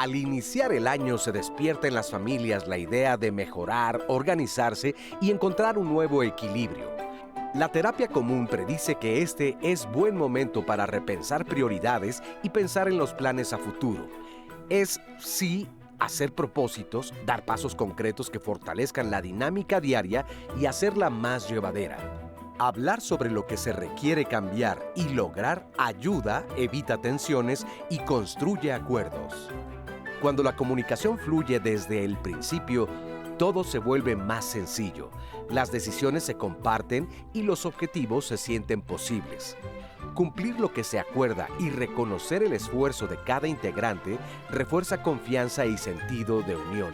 Al iniciar el año se despierta en las familias la idea de mejorar, organizarse y encontrar un nuevo equilibrio. La terapia común predice que este es buen momento para repensar prioridades y pensar en los planes a futuro. Es, sí, hacer propósitos, dar pasos concretos que fortalezcan la dinámica diaria y hacerla más llevadera. Hablar sobre lo que se requiere cambiar y lograr ayuda, evita tensiones y construye acuerdos. Cuando la comunicación fluye desde el principio, todo se vuelve más sencillo. Las decisiones se comparten y los objetivos se sienten posibles. Cumplir lo que se acuerda y reconocer el esfuerzo de cada integrante refuerza confianza y sentido de unión.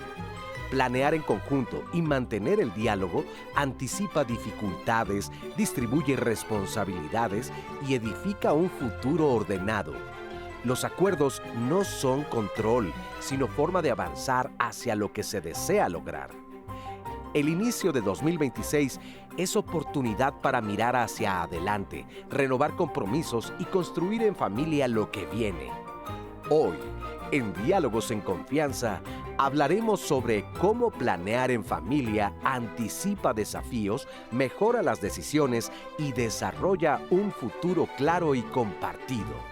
Planear en conjunto y mantener el diálogo anticipa dificultades, distribuye responsabilidades y edifica un futuro ordenado. Los acuerdos no son control, sino forma de avanzar hacia lo que se desea lograr. El inicio de 2026 es oportunidad para mirar hacia adelante, renovar compromisos y construir en familia lo que viene. Hoy, en Diálogos en Confianza, hablaremos sobre cómo planear en familia anticipa desafíos, mejora las decisiones y desarrolla un futuro claro y compartido.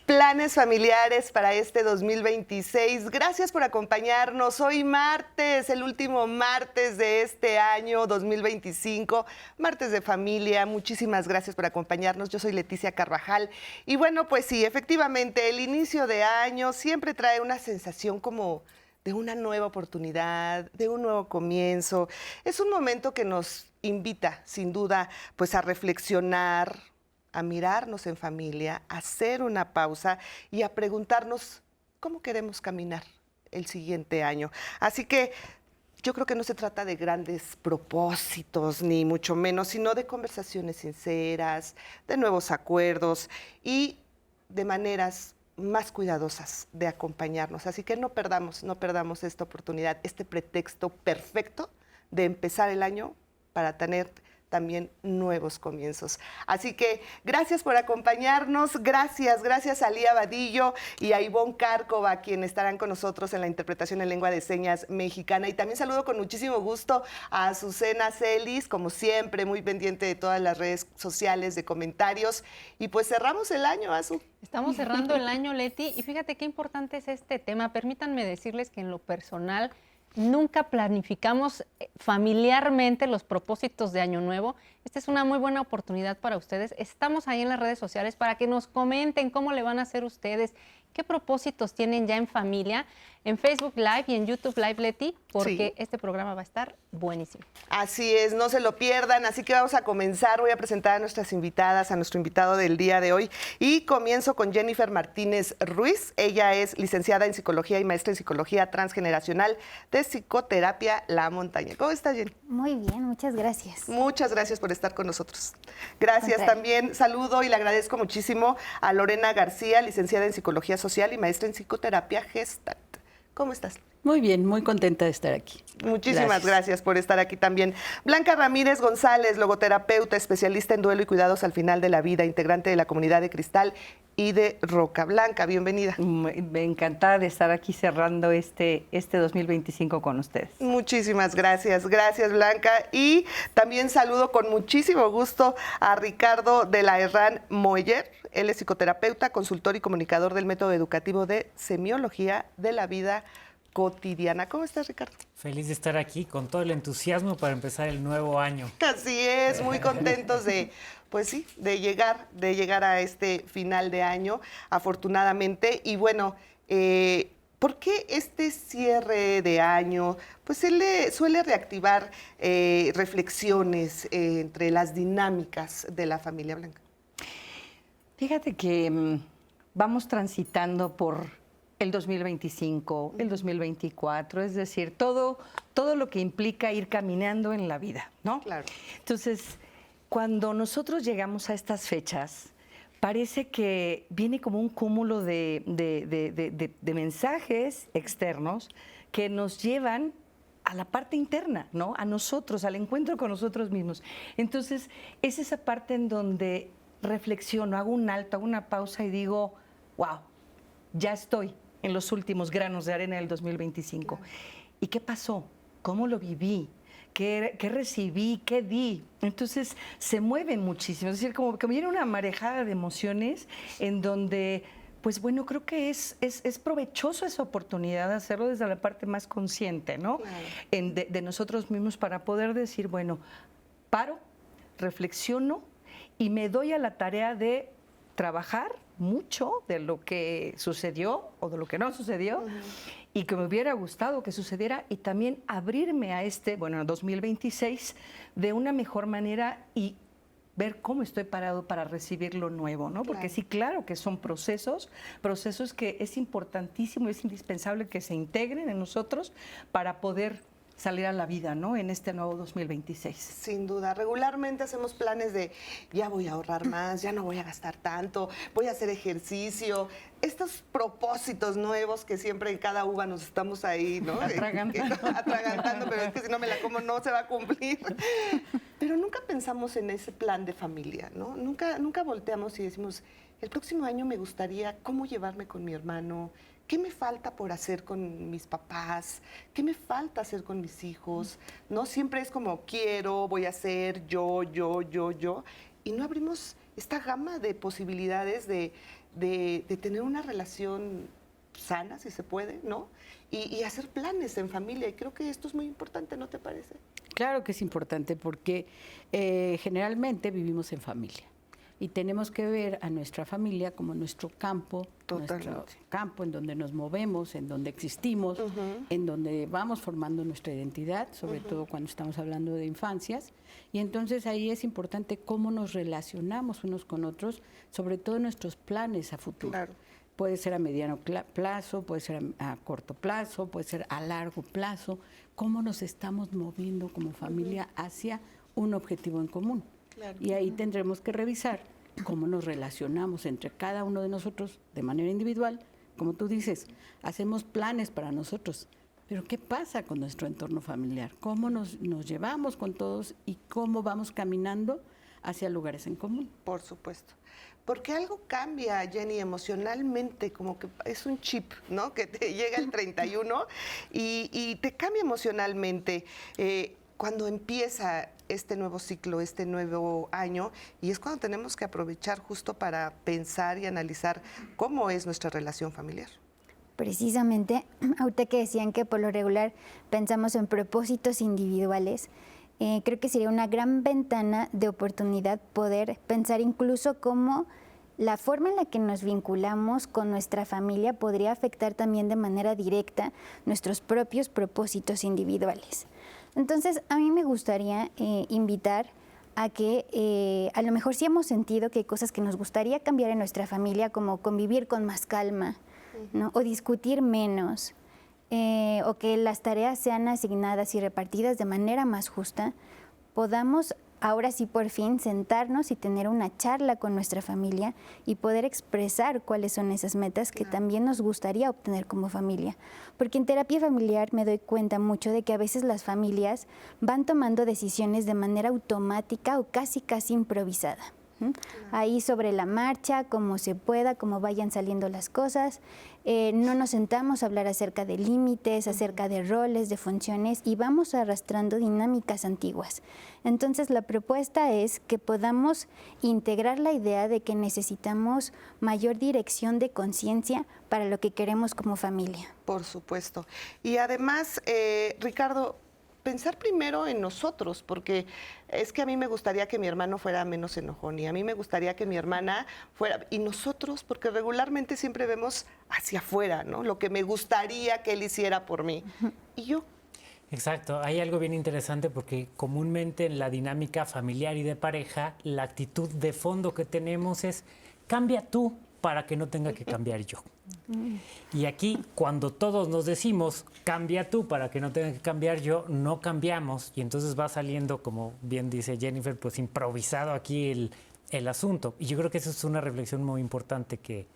Planes familiares para este 2026. Gracias por acompañarnos. Hoy martes, el último martes de este año 2025, martes de familia. Muchísimas gracias por acompañarnos. Yo soy Leticia Carvajal. Y bueno, pues sí, efectivamente, el inicio de año siempre trae una sensación como de una nueva oportunidad, de un nuevo comienzo. Es un momento que nos invita, sin duda, pues a reflexionar, a mirarnos en familia, a hacer una pausa y a preguntarnos cómo queremos caminar el siguiente año. Así que yo creo que no se trata de grandes propósitos, ni mucho menos, sino de conversaciones sinceras, de nuevos acuerdos y de maneras más cuidadosas de acompañarnos. Así que no perdamos esta oportunidad, este pretexto perfecto de empezar el año para tener también nuevos comienzos. Así que gracias por acompañarnos, gracias a Lía Vadillo y a Ivonne Cárcova, quienes estarán con nosotros en la interpretación en lengua de señas mexicana. Y también saludo con muchísimo gusto a Azucena Celis, como siempre, muy pendiente de todas las redes sociales, de comentarios. Y pues cerramos el año, Azu. Estamos cerrando el año, Leti, y fíjate qué importante es este tema. Permítanme decirles que en lo personal nunca planificamos familiarmente los propósitos de Año Nuevo. Esta es una muy buena oportunidad para ustedes. Estamos ahí en las redes sociales para que nos comenten cómo le van a hacer ustedes, qué propósitos tienen ya en familia, en Facebook Live y en YouTube Live, Leti, porque este programa va a estar buenísimo. Así es, no se lo pierdan. Así que vamos a comenzar. Voy a presentar a nuestras invitadas, a nuestro invitado del día de hoy. Y comienzo con Jennifer Martínez Ruiz. Ella es licenciada en Psicología y maestra en Psicología Transgeneracional de Psicoterapia La Montaña. ¿Cómo estás, Jenny? Muy bien, muchas gracias. Muchas gracias por estar con nosotros. Gracias también. Saludo y le agradezco muchísimo a Lorena García, licenciada en Psicología Social y maestra en Psicoterapia Gestalt. ¿Cómo estás? Muy bien, muy contenta de estar aquí. Muchísimas gracias por estar aquí también. Blanca Ramírez González, logoterapeuta, especialista en duelo y cuidados al final de la vida, integrante de la comunidad de Cristal y de Roca. Blanca, bienvenida. Encantada de estar aquí cerrando este 2025 con ustedes. Muchísimas gracias. Gracias, Blanca. Y también saludo con muchísimo gusto a Ricardo de la Herrán Moller. Él es psicoterapeuta, consultor y comunicador del método educativo de semiología de la vida cotidiana. ¿Cómo estás, Ricardo? Feliz de estar aquí con todo el entusiasmo para empezar el nuevo año. Así es, muy contentos de, pues sí, de llegar a este final de año, afortunadamente. Y bueno, ¿por qué este cierre de año pues suele reactivar reflexiones entre las dinámicas de la familia, Blanca? Fíjate que vamos transitando por el 2025, el 2024, es decir, todo lo que implica ir caminando en la vida, ¿no? Claro. Entonces, cuando nosotros llegamos a estas fechas, parece que viene como un cúmulo de mensajes externos que nos llevan a la parte interna, ¿no? A nosotros, al encuentro con nosotros mismos. Entonces, es esa parte en donde reflexiono, hago un alto, hago una pausa y digo, wow, ya estoy en los últimos granos de arena del 2025. ¿Y qué pasó? ¿Cómo lo viví? ¿Qué recibí? ¿Qué di? Entonces se mueven muchísimo. Es decir, como que viene una marejada de emociones en donde, pues bueno, creo que es provechoso esa oportunidad de hacerlo desde la parte más consciente, ¿no? Claro. De nosotros mismos para poder decir, bueno, paro, reflexiono y me doy a la tarea de trabajar mucho de lo que sucedió o de lo que no sucedió y que me hubiera gustado que sucediera y también abrirme a 2026 de una mejor manera y ver cómo estoy parado para recibir lo nuevo, ¿no? Porque sí, claro que son procesos que es importantísimo, es indispensable que se integren en nosotros para poder salir a la vida, ¿no? En este nuevo 2026. Sin duda. Regularmente hacemos planes de ya voy a ahorrar más, ya no voy a gastar tanto, voy a hacer ejercicio. Estos propósitos nuevos que siempre en cada uva nos estamos ahí, ¿no? Atragantando, pero es que si no me la como no se va a cumplir. Pero nunca pensamos en ese plan de familia, ¿no? Nunca volteamos y decimos, el próximo año me gustaría cómo llevarme con mi hermano. ¿Qué me falta por hacer con mis papás? ¿Qué me falta hacer con mis hijos? No siempre es como quiero, voy a hacer, yo. Y no abrimos esta gama de posibilidades de tener una relación sana, si se puede, ¿no? Y hacer planes en familia. Y creo que esto es muy importante, ¿no te parece? Claro que es importante porque generalmente vivimos en familia. Y tenemos que ver a nuestra familia como nuestro campo, nuestro campo en donde nos movemos, en donde existimos, en donde vamos formando nuestra identidad, sobre todo cuando estamos hablando de infancias. Y entonces ahí es importante cómo nos relacionamos unos con otros, sobre todo nuestros planes a futuro. Claro. Puede ser a mediano plazo, puede ser a corto plazo, puede ser a largo plazo. Cómo nos estamos moviendo como familia hacia un objetivo en común. Claro. Y ahí tendremos que revisar cómo nos relacionamos entre cada uno de nosotros de manera individual. Como tú dices, hacemos planes para nosotros, pero ¿qué pasa con nuestro entorno familiar? ¿Cómo nos llevamos con todos y cómo vamos caminando hacia lugares en común? Por supuesto. Porque algo cambia, Jenny, emocionalmente, como que es un chip, ¿no? Que te llega el 31 y te cambia emocionalmente. Cuando empieza este nuevo ciclo, este nuevo año, y es cuando tenemos que aprovechar justo para pensar y analizar cómo es nuestra relación familiar. Precisamente, ahorita que decían que por lo regular pensamos en propósitos individuales, creo que sería una gran ventana de oportunidad poder pensar incluso cómo la forma en la que nos vinculamos con nuestra familia podría afectar también de manera directa nuestros propios propósitos individuales. Entonces, a mí me gustaría invitar a que a lo mejor sí hemos sentido que hay cosas que nos gustaría cambiar en nuestra familia, como convivir con más calma, ¿no? O discutir menos, o que las tareas sean asignadas y repartidas de manera más justa, podamos ahora sí por fin sentarnos y tener una charla con nuestra familia y poder expresar cuáles son esas metas que también nos gustaría obtener como familia. Porque en terapia familiar me doy cuenta mucho de que a veces las familias van tomando decisiones de manera automática o casi improvisada. Ahí sobre la marcha, como se pueda, como vayan saliendo las cosas. No nos sentamos a hablar acerca de límites, acerca de roles, de funciones y vamos arrastrando dinámicas antiguas. Entonces la propuesta es que podamos integrar la idea de que necesitamos mayor dirección de conciencia para lo que queremos como familia. Por supuesto. Y además, Ricardo, pensar primero en nosotros, porque es que a mí me gustaría que mi hermano fuera menos enojón y a mí me gustaría que mi hermana fuera, y nosotros, porque regularmente siempre vemos hacia afuera, ¿no? Lo que me gustaría que él hiciera por mí. Y yo. Exacto, hay algo bien interesante porque comúnmente en la dinámica familiar y de pareja, la actitud de fondo que tenemos es cambia tú para que no tenga que cambiar yo. Y aquí, cuando todos nos decimos, cambia tú para que no tenga que cambiar yo, no cambiamos. Y entonces va saliendo, como bien dice Jennifer, pues improvisado aquí el asunto. Y yo creo que eso es una reflexión muy importante que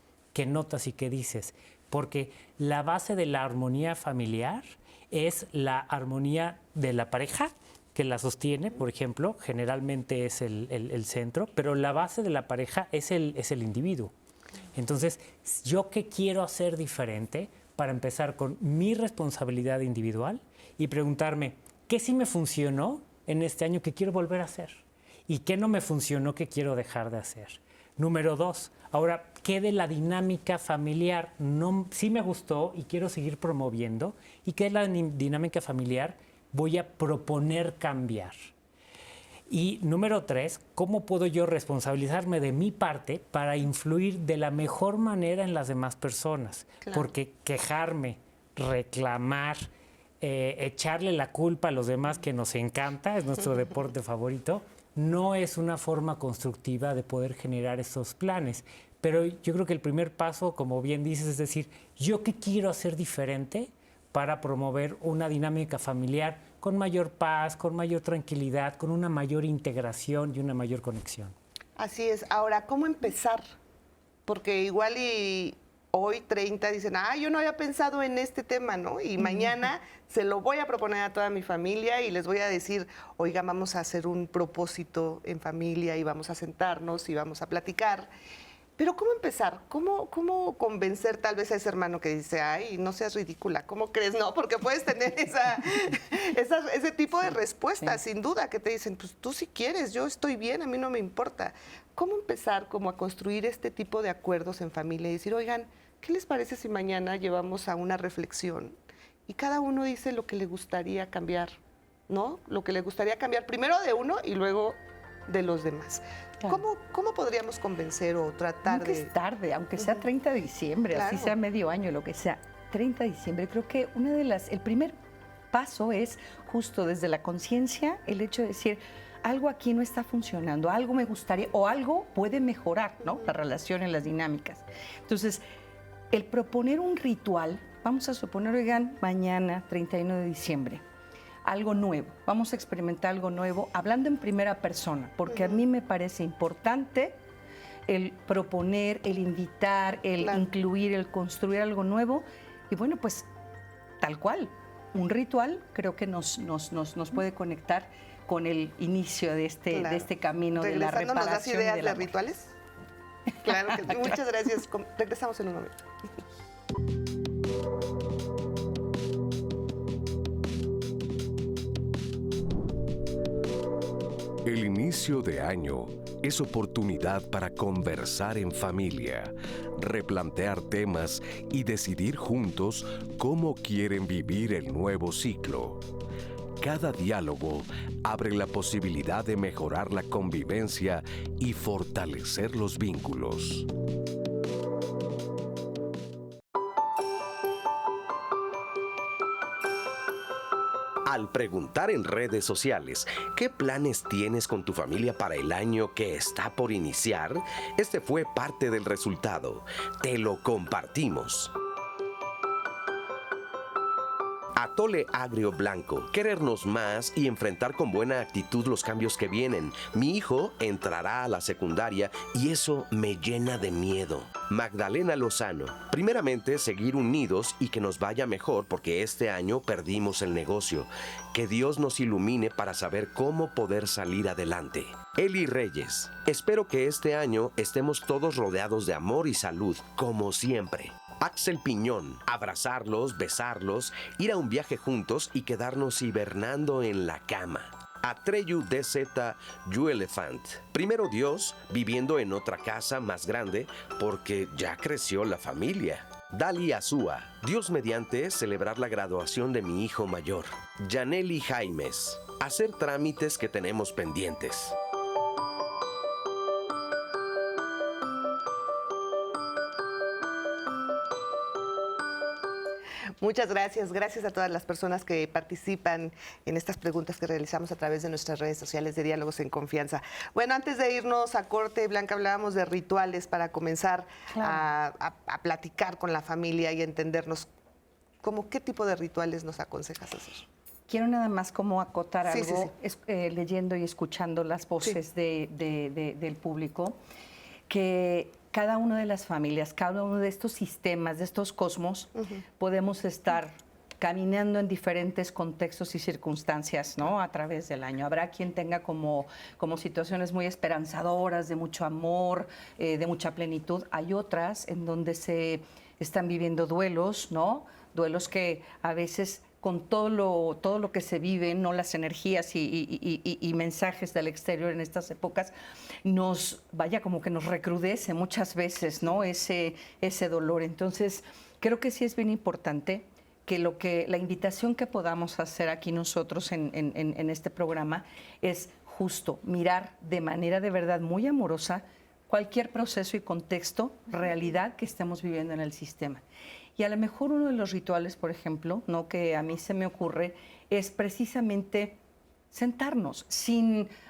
notas y que dices. Porque la base de la armonía familiar es la armonía de la pareja, que la sostiene, por ejemplo, generalmente es el centro, pero la base de la pareja es el individuo. Entonces, ¿yo qué quiero hacer diferente? Para empezar con mi responsabilidad individual y preguntarme, ¿qué sí me funcionó en este año que quiero volver a hacer? ¿Y qué no me funcionó que quiero dejar de hacer? Número 2, ahora, ¿qué de la dinámica familiar sí me gustó y quiero seguir promoviendo? ¿Y qué de la dinámica familiar voy a proponer cambiar? Y número 3, ¿cómo puedo yo responsabilizarme de mi parte para influir de la mejor manera en las demás personas? Claro. Porque quejarme, reclamar, echarle la culpa a los demás, que nos encanta, es nuestro deporte favorito, no es una forma constructiva de poder generar esos planes. Pero yo creo que el primer paso, como bien dices, es decir, ¿yo qué quiero hacer diferente para promover una dinámica familiar con mayor paz, con mayor tranquilidad, con una mayor integración y una mayor conexión? Así es. Ahora, ¿cómo empezar? Porque igual y hoy 30 dicen, yo no había pensado en este tema, ¿no? Y mañana se lo voy a proponer a toda mi familia y les voy a decir, oiga, vamos a hacer un propósito en familia y vamos a sentarnos y vamos a platicar. Pero ¿cómo empezar? ¿Cómo convencer tal vez a ese hermano que dice, ay, no seas ridícula? ¿Cómo crees? No, porque puedes tener ese tipo de respuestas, sin duda, que te dicen, pues tú si quieres, yo estoy bien, a mí no me importa. ¿Cómo empezar como a construir este tipo de acuerdos en familia y decir, oigan, ¿qué les parece si mañana llevamos a una reflexión y cada uno dice lo que le gustaría cambiar, ¿no? Lo que le gustaría cambiar primero de uno y luego de los demás. Claro. ¿Cómo podríamos convencer o tratar Nunca es tarde, aunque sea 30 de diciembre, claro, así sea medio año, lo que sea. 30 de diciembre, creo que el primer paso es justo desde la conciencia, el hecho de decir, algo aquí no está funcionando, algo me gustaría, o algo puede mejorar, ¿no? La relación en las dinámicas. Entonces, el proponer un ritual, vamos a suponer, oigan, mañana, 31 de diciembre, algo nuevo, vamos a experimentar algo nuevo, hablando en primera persona, porque a mí me parece importante el proponer, el invitar, el incluir, el construir algo nuevo, y bueno, pues tal cual, un ritual creo que nos puede conectar con el inicio de este camino de la reparación. ¿Nos das ideas de rituales? Claro que sí. Muchas gracias. Regresamos en un momento. El inicio de año es oportunidad para conversar en familia, replantear temas y decidir juntos cómo quieren vivir el nuevo ciclo. Cada diálogo abre la posibilidad de mejorar la convivencia y fortalecer los vínculos. Al preguntar en redes sociales qué planes tienes con tu familia para el año que está por iniciar, este fue parte del resultado. Te lo compartimos. Atole agrio blanco, querernos más y enfrentar con buena actitud los cambios que vienen. Mi hijo entrará a la secundaria y eso me llena de miedo. Magdalena Lozano, primeramente seguir unidos y que nos vaya mejor porque este año perdimos el negocio. Que Dios nos ilumine para saber cómo poder salir adelante. Eli Reyes, espero que este año estemos todos rodeados de amor y salud, como siempre. Axel Piñón, abrazarlos, besarlos, ir a un viaje juntos y quedarnos hibernando en la cama. Atreyu DZ Yuelefant. Primero Dios, viviendo en otra casa más grande porque ya creció la familia. Dali Azúa, Dios mediante celebrar la graduación de mi hijo mayor. Yaneli Jaimes, hacer trámites que tenemos pendientes. Muchas gracias. Gracias a todas las personas que participan en estas preguntas que realizamos a través de nuestras redes sociales de Diálogos en Confianza. Bueno, antes de irnos a corte, Blanca, hablábamos de rituales para comenzar a platicar con la familia y entendernos. ¿Qué tipo de rituales nos aconsejas hacer? Quiero nada más como acotar algo, leyendo y escuchando las voces del público, que cada una de las familias, cada uno de estos sistemas, de estos cosmos, podemos estar caminando en diferentes contextos y circunstancias, ¿no? A través del año. Habrá quien tenga como situaciones muy esperanzadoras, de mucho amor, de mucha plenitud. Hay otras en donde se están viviendo duelos, ¿no? Duelos que a veces con todo lo que se vive, ¿no? Las energías y mensajes del exterior en estas épocas, como que nos recrudece muchas veces, ¿no? Ese dolor. Entonces, creo que sí es bien importante que la invitación que podamos hacer aquí nosotros en este programa es justo mirar de manera de verdad muy amorosa cualquier proceso y contexto, realidad que estemos viviendo en el sistema. Y a lo mejor uno de los rituales, por ejemplo, ¿no? Que a mí se me ocurre, es precisamente sentarnos,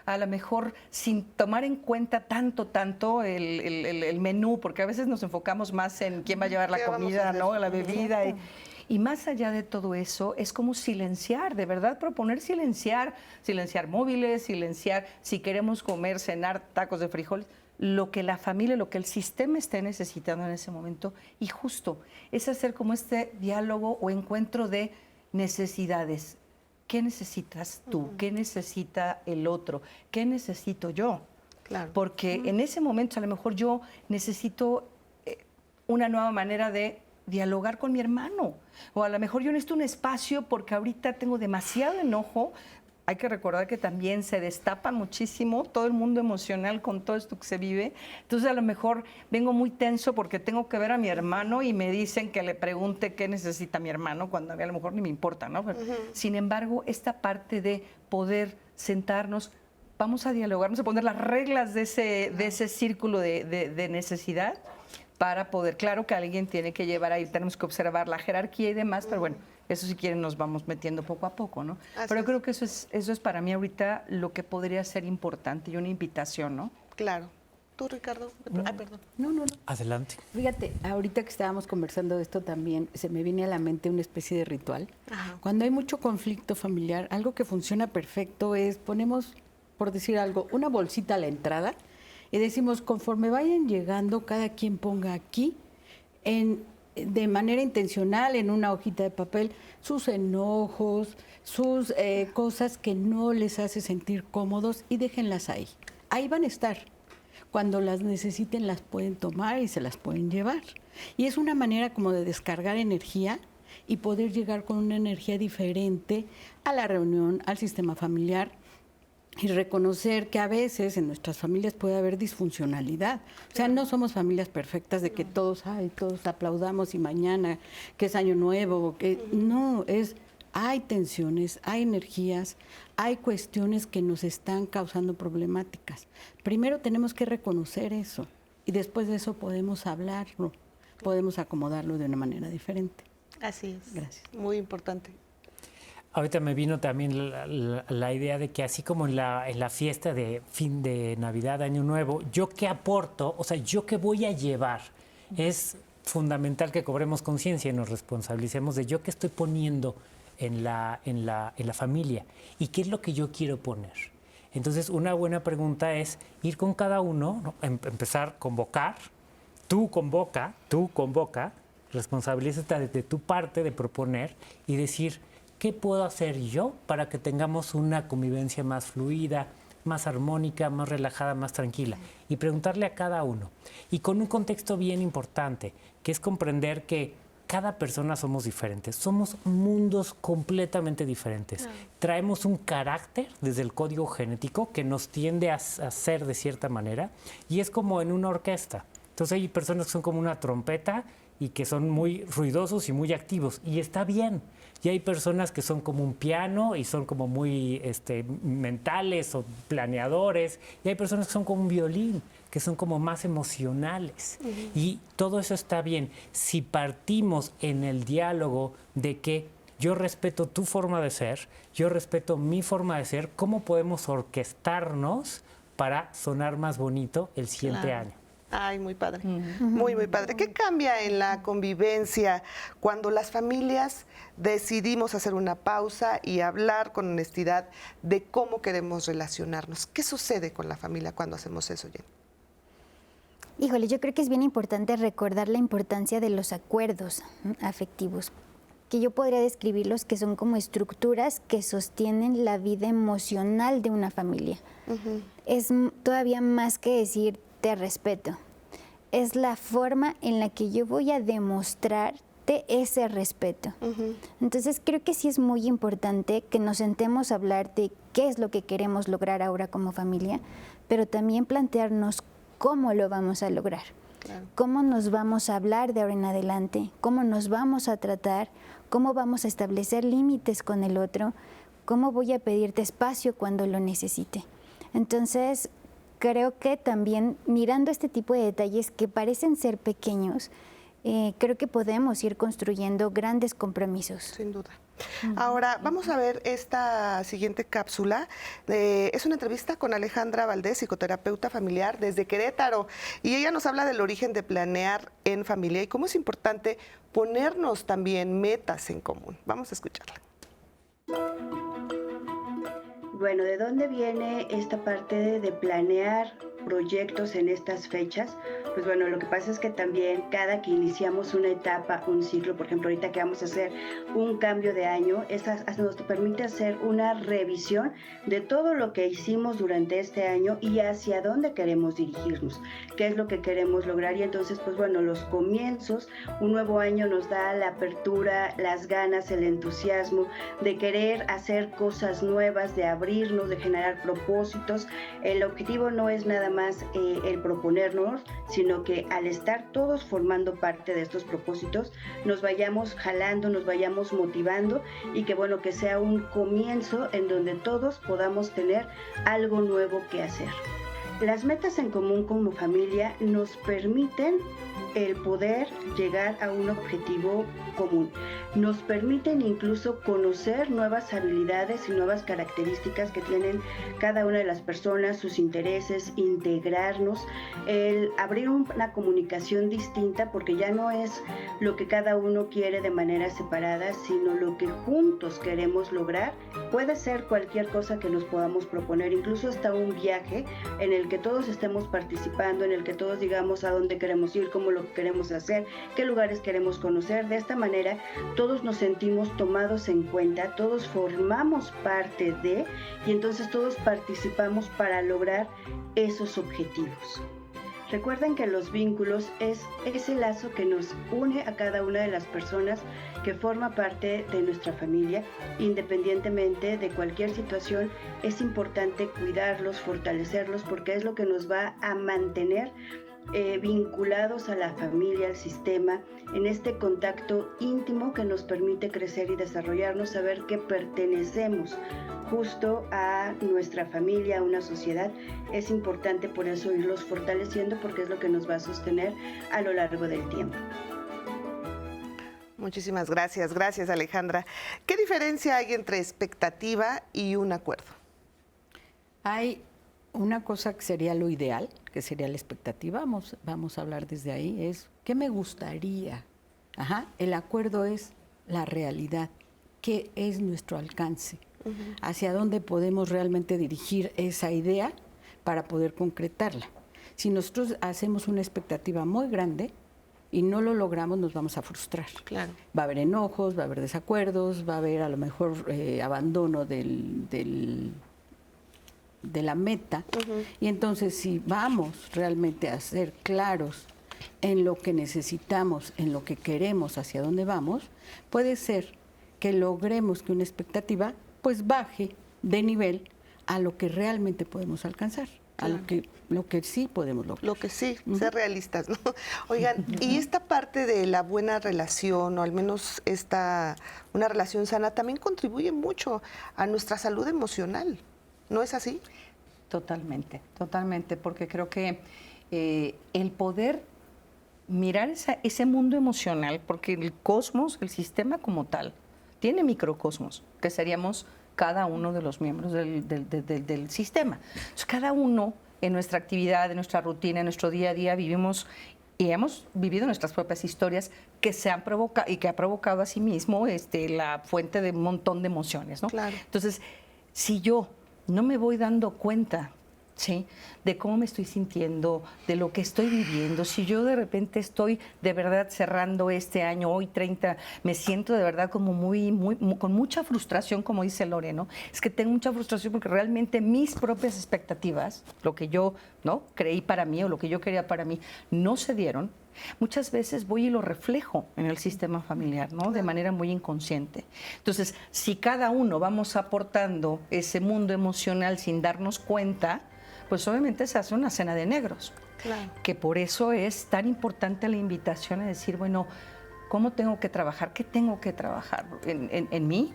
a lo mejor sin tomar en cuenta tanto el menú, porque a veces nos enfocamos más en quién va a llevar la comida, ¿no? La bebida. Y más allá de todo eso, es como silenciar, de verdad proponer silenciar móviles, silenciar si queremos comer, cenar tacos de frijoles, lo que la familia, lo que el sistema esté necesitando en ese momento. Y justo es hacer como este diálogo o encuentro de necesidades. ¿Qué necesitas tú? ¿Qué necesita el otro? ¿Qué necesito yo? Claro. Porque en ese momento a lo mejor yo necesito una nueva manera de dialogar con mi hermano. O a lo mejor yo necesito un espacio porque ahorita tengo demasiado enojo. Hay que recordar que también se destapa muchísimo todo el mundo emocional con todo esto que se vive. Entonces, a lo mejor vengo muy tenso porque tengo que ver a mi hermano y me dicen que le pregunte qué necesita mi hermano, cuando a mí a lo mejor ni me importa, ¿no? Pero, sin embargo, esta parte de poder sentarnos, vamos a dialogar, vamos a poner las reglas de ese círculo de necesidad para poder, claro que alguien tiene que llevar ahí, tenemos que observar la jerarquía y demás, pero bueno, eso si quieren nos vamos metiendo poco a poco, ¿no? Pero creo que eso es para mí ahorita lo que podría ser importante y una invitación, ¿no? Claro. ¿Tú, Ricardo? Perdón. No. Adelante. Fíjate, ahorita que estábamos conversando de esto también, se me viene a la mente una especie de ritual. Ajá. Cuando hay mucho conflicto familiar, algo que funciona perfecto es ponemos, por decir algo, una bolsita a la entrada y decimos, conforme vayan llegando, cada quien ponga aquí, de manera intencional, en una hojita de papel, sus enojos, sus cosas que no les hace sentir cómodos y déjenlas ahí. Ahí van a estar. Cuando las necesiten las pueden tomar y se las pueden llevar. Y es una manera como de descargar energía y poder llegar con una energía diferente a la reunión, al sistema familiar, y reconocer que a veces en nuestras familias puede haber disfuncionalidad. O sea, no somos familias perfectas de que todos aplaudamos y mañana que es año nuevo. No, hay tensiones, hay energías, hay cuestiones que nos están causando problemáticas. Primero tenemos que reconocer eso y después de eso podemos hablarlo, podemos acomodarlo de una manera diferente. Así es. Gracias. Muy importante. Ahorita me vino también la idea de que así como en la fiesta de fin de Navidad, Año Nuevo, yo qué aporto, o sea, yo qué voy a llevar. Es fundamental que cobremos conciencia y nos responsabilicemos de yo qué estoy poniendo en la familia y qué es lo que yo quiero poner. Entonces, una buena pregunta es ir con cada uno, ¿no? Empezar a convocar, tú convoca, responsabilízate de tu parte de proponer y decir, ¿qué puedo hacer yo para que tengamos una convivencia más fluida, más armónica, más relajada, más tranquila? Y preguntarle a cada uno. Y con un contexto bien importante, que es comprender que cada persona somos diferentes, somos mundos completamente diferentes. Traemos un carácter desde el código genético que nos tiende a ser de cierta manera y es como en una orquesta. Entonces hay personas que son como una trompeta y que son muy ruidosos y muy activos y está bien. Y hay personas que son como un piano y son como muy mentales o planeadores. Y hay personas que son como un violín, que son como más emocionales. Y todo eso está bien. Si partimos en el diálogo de que yo respeto tu forma de ser, yo respeto mi forma de ser, ¿cómo podemos orquestarnos para sonar más bonito el siguiente año? Ay, muy padre. Muy padre. ¿Qué cambia en la convivencia cuando las familias decidimos hacer una pausa y hablar con honestidad de cómo queremos relacionarnos? ¿Qué sucede con la familia cuando hacemos eso, Jen? Híjole, yo creo que es bien importante recordar la importancia de los acuerdos afectivos. que yo podría describirlos que son como estructuras que sostienen la vida emocional de una familia. Es todavía más que decir te respeto. Es la forma en la que yo voy a demostrarte ese respeto. Entonces creo que sí es muy importante que nos sentemos a hablar de qué es lo que queremos lograr ahora como familia, pero también plantearnos cómo lo vamos a lograr. Claro. Cómo nos vamos a hablar de ahora en adelante, cómo nos vamos a tratar, cómo vamos a establecer límites con el otro, cómo voy a pedirte espacio cuando lo necesite. Entonces, creo que también mirando este tipo de detalles que parecen ser pequeños, creo que podemos ir construyendo grandes compromisos. Sin duda. Ahora, vamos a ver esta siguiente cápsula. Es una entrevista con Alejandra Valdés, psicoterapeuta familiar desde Querétaro, y ella nos habla del origen de planear en familia y cómo es importante ponernos también metas en común. Vamos a escucharla. Bueno, ¿de dónde viene esta parte de planear proyectos en estas fechas? Pues bueno, lo que pasa es que también cada que iniciamos una etapa, un ciclo, por ejemplo, ahorita que vamos a hacer un cambio de año, nos permite hacer una revisión de todo lo que hicimos durante este año y hacia dónde queremos dirigirnos, qué es lo que queremos lograr. Y entonces, pues bueno, los comienzos, un nuevo año nos da la apertura, las ganas, el entusiasmo de querer hacer cosas nuevas, de abrirnos, de generar propósitos. El objetivo no es nada más el proponernos, sino que al estar todos formando parte de estos propósitos, nos vayamos jalando, nos vayamos motivando y que bueno, que sea un comienzo en donde todos podamos tener algo nuevo que hacer. Las metas en común como familia nos permiten el poder llegar a un objetivo común. Nos permiten incluso conocer nuevas habilidades y nuevas características que tienen cada una de las personas, sus intereses, integrarnos, el abrir una comunicación distinta, porque ya no es lo que cada uno quiere de manera separada, sino lo que juntos queremos lograr. Puede ser cualquier cosa que nos podamos proponer, incluso hasta un viaje en el que todos estemos participando, en el que todos digamos a dónde queremos ir, cómo lo queremos hacer, qué lugares queremos conocer. De esta manera todos nos sentimos tomados en cuenta, todos formamos parte de, y entonces todos participamos para lograr esos objetivos. Recuerden que los vínculos es ese lazo que nos une a cada una de las personas que forma parte de nuestra familia. Independientemente de cualquier situación, es importante cuidarlos, fortalecerlos, porque es lo que nos va a mantener vinculados a la familia, al sistema, en este contacto íntimo que nos permite crecer y desarrollarnos, saber que pertenecemos justo a nuestra familia, a una sociedad. Es importante por eso irlos fortaleciendo, porque es lo que nos va a sostener a lo largo del tiempo. Muchísimas gracias. Gracias, Alejandra. ¿Qué diferencia hay entre expectativa y un acuerdo? Hay una cosa que sería lo ideal, que sería la expectativa, vamos a hablar desde ahí, es ¿qué me gustaría? El acuerdo es la realidad, ¿qué es nuestro alcance? Hacia dónde podemos realmente dirigir esa idea para poder concretarla. Si nosotros hacemos una expectativa muy grande y no lo logramos, nos vamos a frustrar. Claro. Va a haber enojos, va a haber desacuerdos, va a haber a lo mejor abandono de la meta. Y entonces, si vamos realmente a ser claros en lo que necesitamos, en lo que queremos, hacia dónde vamos, puede ser que logremos que una expectativa pues baje de nivel a lo que realmente podemos alcanzar, claro, a lo que sí podemos lograr. Lo que sí, ser realistas, ¿no? Oigan, y esta parte de la buena relación, o al menos una relación sana, también contribuye mucho a nuestra salud emocional. ¿No es así? Totalmente, totalmente, porque creo que el poder mirar ese mundo emocional, porque el cosmos, el sistema como tal, tiene microcosmos, que seríamos cada uno de los miembros del sistema. Entonces, cada uno en nuestra actividad, en nuestra rutina, en nuestro día a día vivimos y hemos vivido nuestras propias historias que se han provocado y que ha provocado a sí mismo la fuente de un montón de emociones, ¿no? Claro. Entonces, si yo no me voy dando cuenta ¿sí? De cómo me estoy sintiendo, de lo que estoy viviendo. Si yo de repente estoy de verdad cerrando este año, hoy 30, me siento de verdad como con mucha frustración, como dice Lore, ¿no? Es que tengo mucha frustración porque realmente mis propias expectativas, lo que yo, ¿no?, creí para mí o lo que yo quería para mí, no se dieron. Muchas veces voy y lo reflejo en el sistema familiar, ¿no?, de manera muy inconsciente. Entonces, si cada uno vamos aportando ese mundo emocional sin darnos cuenta, pues obviamente se hace una cena de negros. Claro. Que por eso es tan importante la invitación a decir, bueno, ¿cómo tengo que trabajar? ¿Qué tengo que trabajar en mí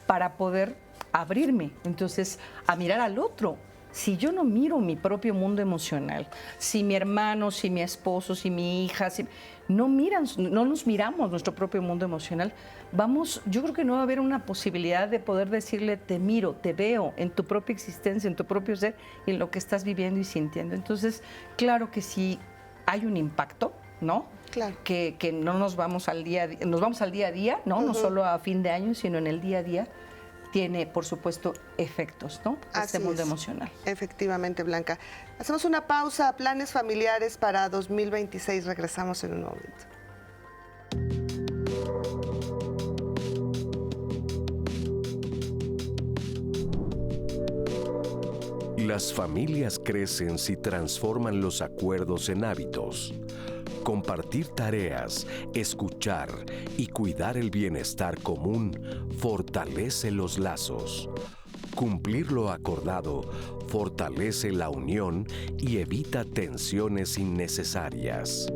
para poder abrirme? Entonces, a mirar al otro. Si yo no miro mi propio mundo emocional, si mi hermano, si mi esposo, si mi hija, no nos miramos nuestro propio mundo emocional, yo creo que no va a haber una posibilidad de poder decirle, te miro, te veo en tu propia existencia, en tu propio ser y en lo que estás viviendo y sintiendo. Entonces, claro que sí hay un impacto, ¿no? Claro. Que no nos vamos al día a día, ¿no? No solo a fin de año, sino en el día a día. Tiene, por supuesto, efectos, ¿no? Este mundo emocional. Efectivamente, Blanca. Hacemos una pausa, planes familiares para 2026. Regresamos en un momento. Las familias crecen si transforman los acuerdos en hábitos. Compartir tareas, escuchar y cuidar el bienestar común fortalece los lazos. Cumplir lo acordado fortalece la unión y evita tensiones innecesarias.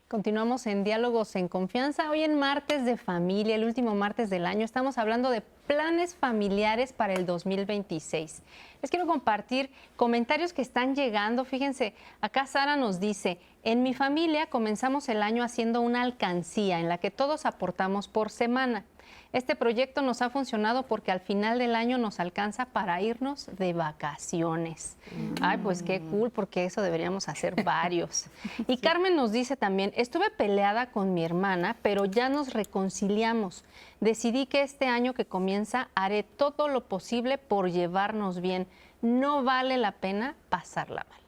Continuamos en Diálogos en Confianza. Hoy en Martes de Familia, el último martes del año, estamos hablando de planes familiares para el 2026. Les quiero compartir comentarios que están llegando. Fíjense, acá Sara nos dice, en mi familia comenzamos el año haciendo una alcancía en la que todos aportamos por semana. Este proyecto nos ha funcionado porque al final del año nos alcanza para irnos de vacaciones. Ay, pues qué cool, porque eso deberíamos hacer varios. Y Carmen nos dice también, estuve peleada con mi hermana, pero ya nos reconciliamos. Decidí que este año que comienza haré todo lo posible por llevarnos bien. No vale la pena pasarla mal.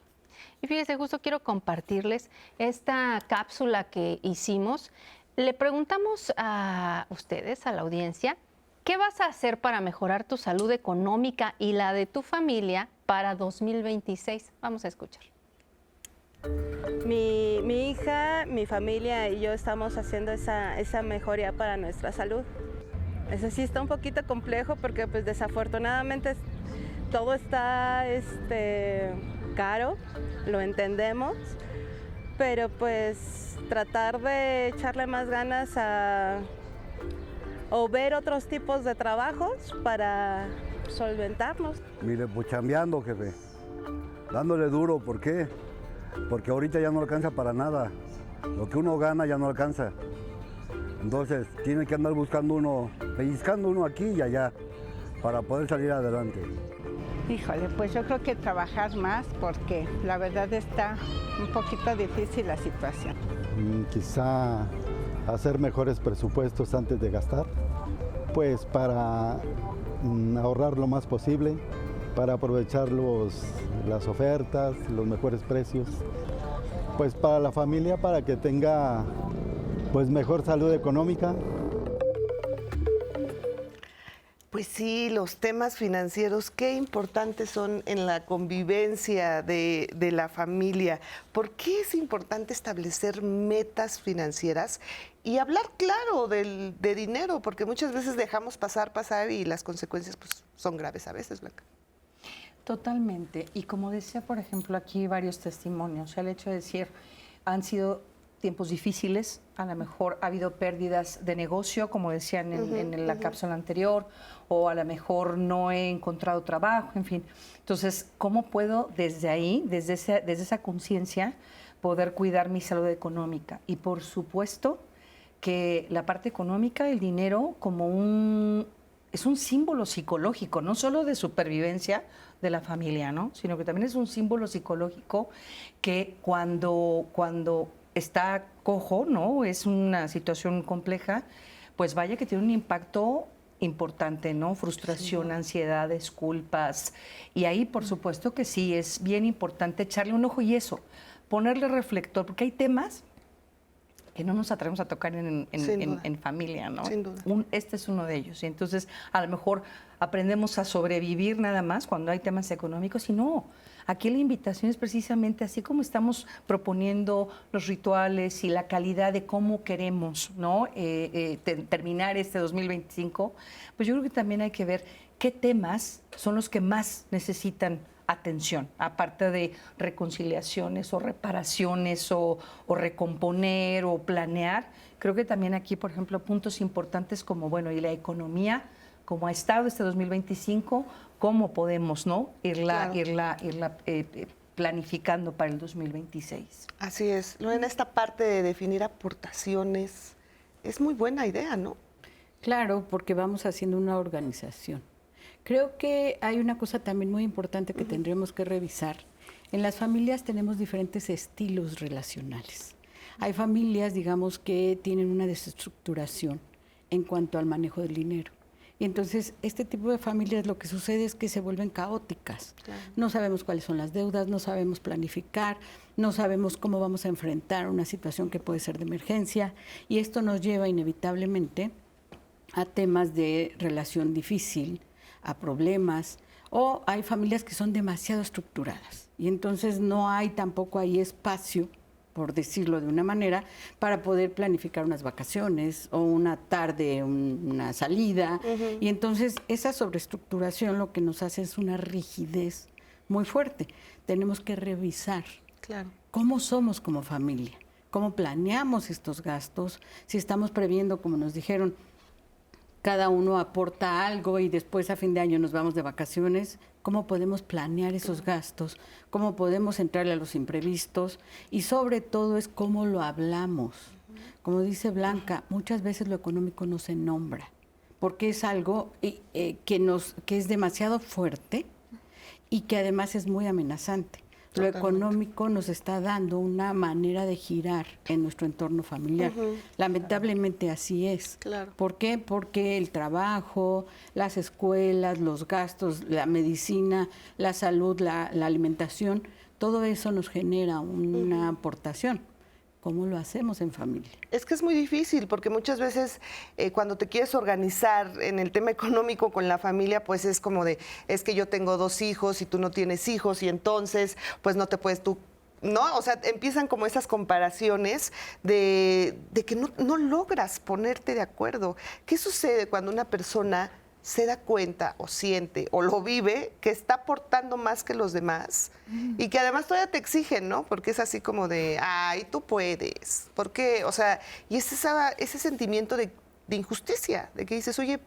Y fíjense, justo quiero compartirles esta cápsula que hicimos. Le preguntamos a ustedes, a la audiencia, ¿qué vas a hacer para mejorar tu salud económica y la de tu familia para 2026? Vamos a escuchar. Mi hija, mi familia y yo estamos haciendo esa mejoría para nuestra salud. Eso sí está un poquito complejo porque pues desafortunadamente todo está caro, lo entendemos, pero pues tratar de echarle más ganas o ver otros tipos de trabajos para solventarnos. Mire, pues chambeando, jefe, dándole duro. ¿Por qué? Porque ahorita ya no alcanza para nada. Lo que uno gana ya no alcanza. Entonces tiene que andar buscando uno, pellizcando uno aquí y allá para poder salir adelante. Híjole, pues yo creo que trabajar más porque la verdad está un poquito difícil la situación. Quizá hacer mejores presupuestos antes de gastar, pues para ahorrar lo más posible, para aprovechar las ofertas, los mejores precios, pues para la familia, para que tenga pues mejor salud económica. Pues sí, los temas financieros, qué importantes son en la convivencia de la familia. ¿Por qué es importante establecer metas financieras y hablar claro de dinero? Porque muchas veces dejamos pasar y las consecuencias pues, son graves a veces, Blanca. Totalmente. Y como decía, por ejemplo, aquí varios testimonios, el hecho de decir, han sido tiempos difíciles, a lo mejor ha habido pérdidas de negocio, como decían en la cápsula anterior, o a lo mejor no he encontrado trabajo, en fin. Entonces, ¿cómo puedo desde ahí, desde esa conciencia, poder cuidar mi salud económica? Y por supuesto que la parte económica, el dinero, es un símbolo psicológico, no solo de supervivencia de la familia, ¿no? Sino que también es un símbolo psicológico que cuando está cojo, ¿no? Es una situación compleja, pues vaya que tiene un impacto importante, ¿no? Frustración, ansiedades, culpas. Y ahí, por supuesto que sí, es bien importante echarle un ojo y eso, ponerle reflector, porque hay temas que no nos atrevemos a tocar en familia, ¿no? Sin duda. Este es uno de ellos. Y entonces, a lo mejor aprendemos a sobrevivir nada más cuando hay temas económicos y no. Aquí la invitación es precisamente así como estamos proponiendo los rituales y la calidad de cómo queremos, ¿no? Terminar este 2025, pues yo creo que también hay que ver qué temas son los que más necesitan atención, aparte de reconciliaciones o reparaciones o recomponer o planear. Creo que también aquí, por ejemplo, puntos importantes como, bueno, y la economía, cómo ha estado este 2025, cómo podemos, ¿no? irla planificando para el 2026. Así es. En esta parte de definir aportaciones, es muy buena idea, ¿no? Claro, porque vamos haciendo una organización. Creo que hay una cosa también muy importante que tendríamos que revisar. En las familias tenemos diferentes estilos relacionales. Hay familias, digamos, que tienen una desestructuración en cuanto al manejo del dinero. Y entonces, este tipo de familias lo que sucede es que se vuelven caóticas. Claro. No sabemos cuáles son las deudas, no sabemos planificar, no sabemos cómo vamos a enfrentar una situación que puede ser de emergencia. Y esto nos lleva inevitablemente a temas de relación difícil, a problemas, o hay familias que son demasiado estructuradas. Y entonces no hay tampoco ahí espacio, por decirlo de una manera, para poder planificar unas vacaciones o una tarde, una salida. Y entonces esa sobreestructuración lo que nos hace es una rigidez muy fuerte. Tenemos que revisar cómo somos como familia, cómo planeamos estos gastos, si estamos previendo, como nos dijeron, cada uno aporta algo y después a fin de año nos vamos de vacaciones, cómo podemos planear esos gastos, cómo podemos entrarle a los imprevistos y sobre todo es cómo lo hablamos. Como dice Blanca, muchas veces lo económico no se nombra, porque es algo que es demasiado fuerte y que además es muy amenazante. Lo económico nos está dando una manera de girar en nuestro entorno familiar. Lamentablemente así es. Claro. ¿Por qué? Porque el trabajo, las escuelas, los gastos, la medicina, la salud, la alimentación, todo eso nos genera una aportación. ¿Cómo lo hacemos en familia? Es que es muy difícil porque muchas veces cuando te quieres organizar en el tema económico con la familia, pues es como de, es que yo tengo 2 hijos y tú no tienes hijos y entonces pues no te puedes tú, ¿no? O sea, empiezan como esas comparaciones de que no logras ponerte de acuerdo. ¿Qué sucede cuando una persona se da cuenta o siente o lo vive que está aportando más que los demás y que además todavía te exigen, ¿no? Porque es así como de, ay, tú puedes. ¿Por qué? O sea, y es ese sentimiento de injusticia, de que dices, oye,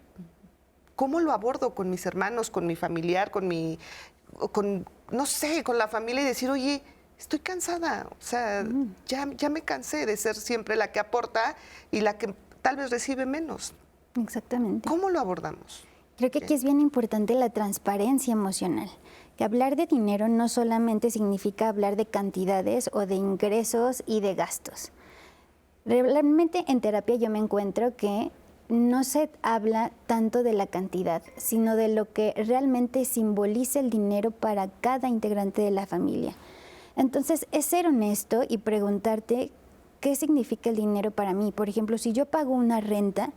¿cómo lo abordo con mis hermanos, con mi familiar, no sé, con la familia y decir, oye, estoy cansada, o sea, ya me cansé de ser siempre la que aporta y la que tal vez recibe menos? Exactamente. ¿Cómo lo abordamos? Creo que aquí es bien importante la transparencia emocional. Que hablar de dinero no solamente significa hablar de cantidades o de ingresos y de gastos. Realmente en terapia yo me encuentro que no se habla tanto de la cantidad, sino de lo que realmente simboliza el dinero para cada integrante de la familia. Entonces, es ser honesto y preguntarte qué significa el dinero para mí. Por ejemplo, si yo pago una renta,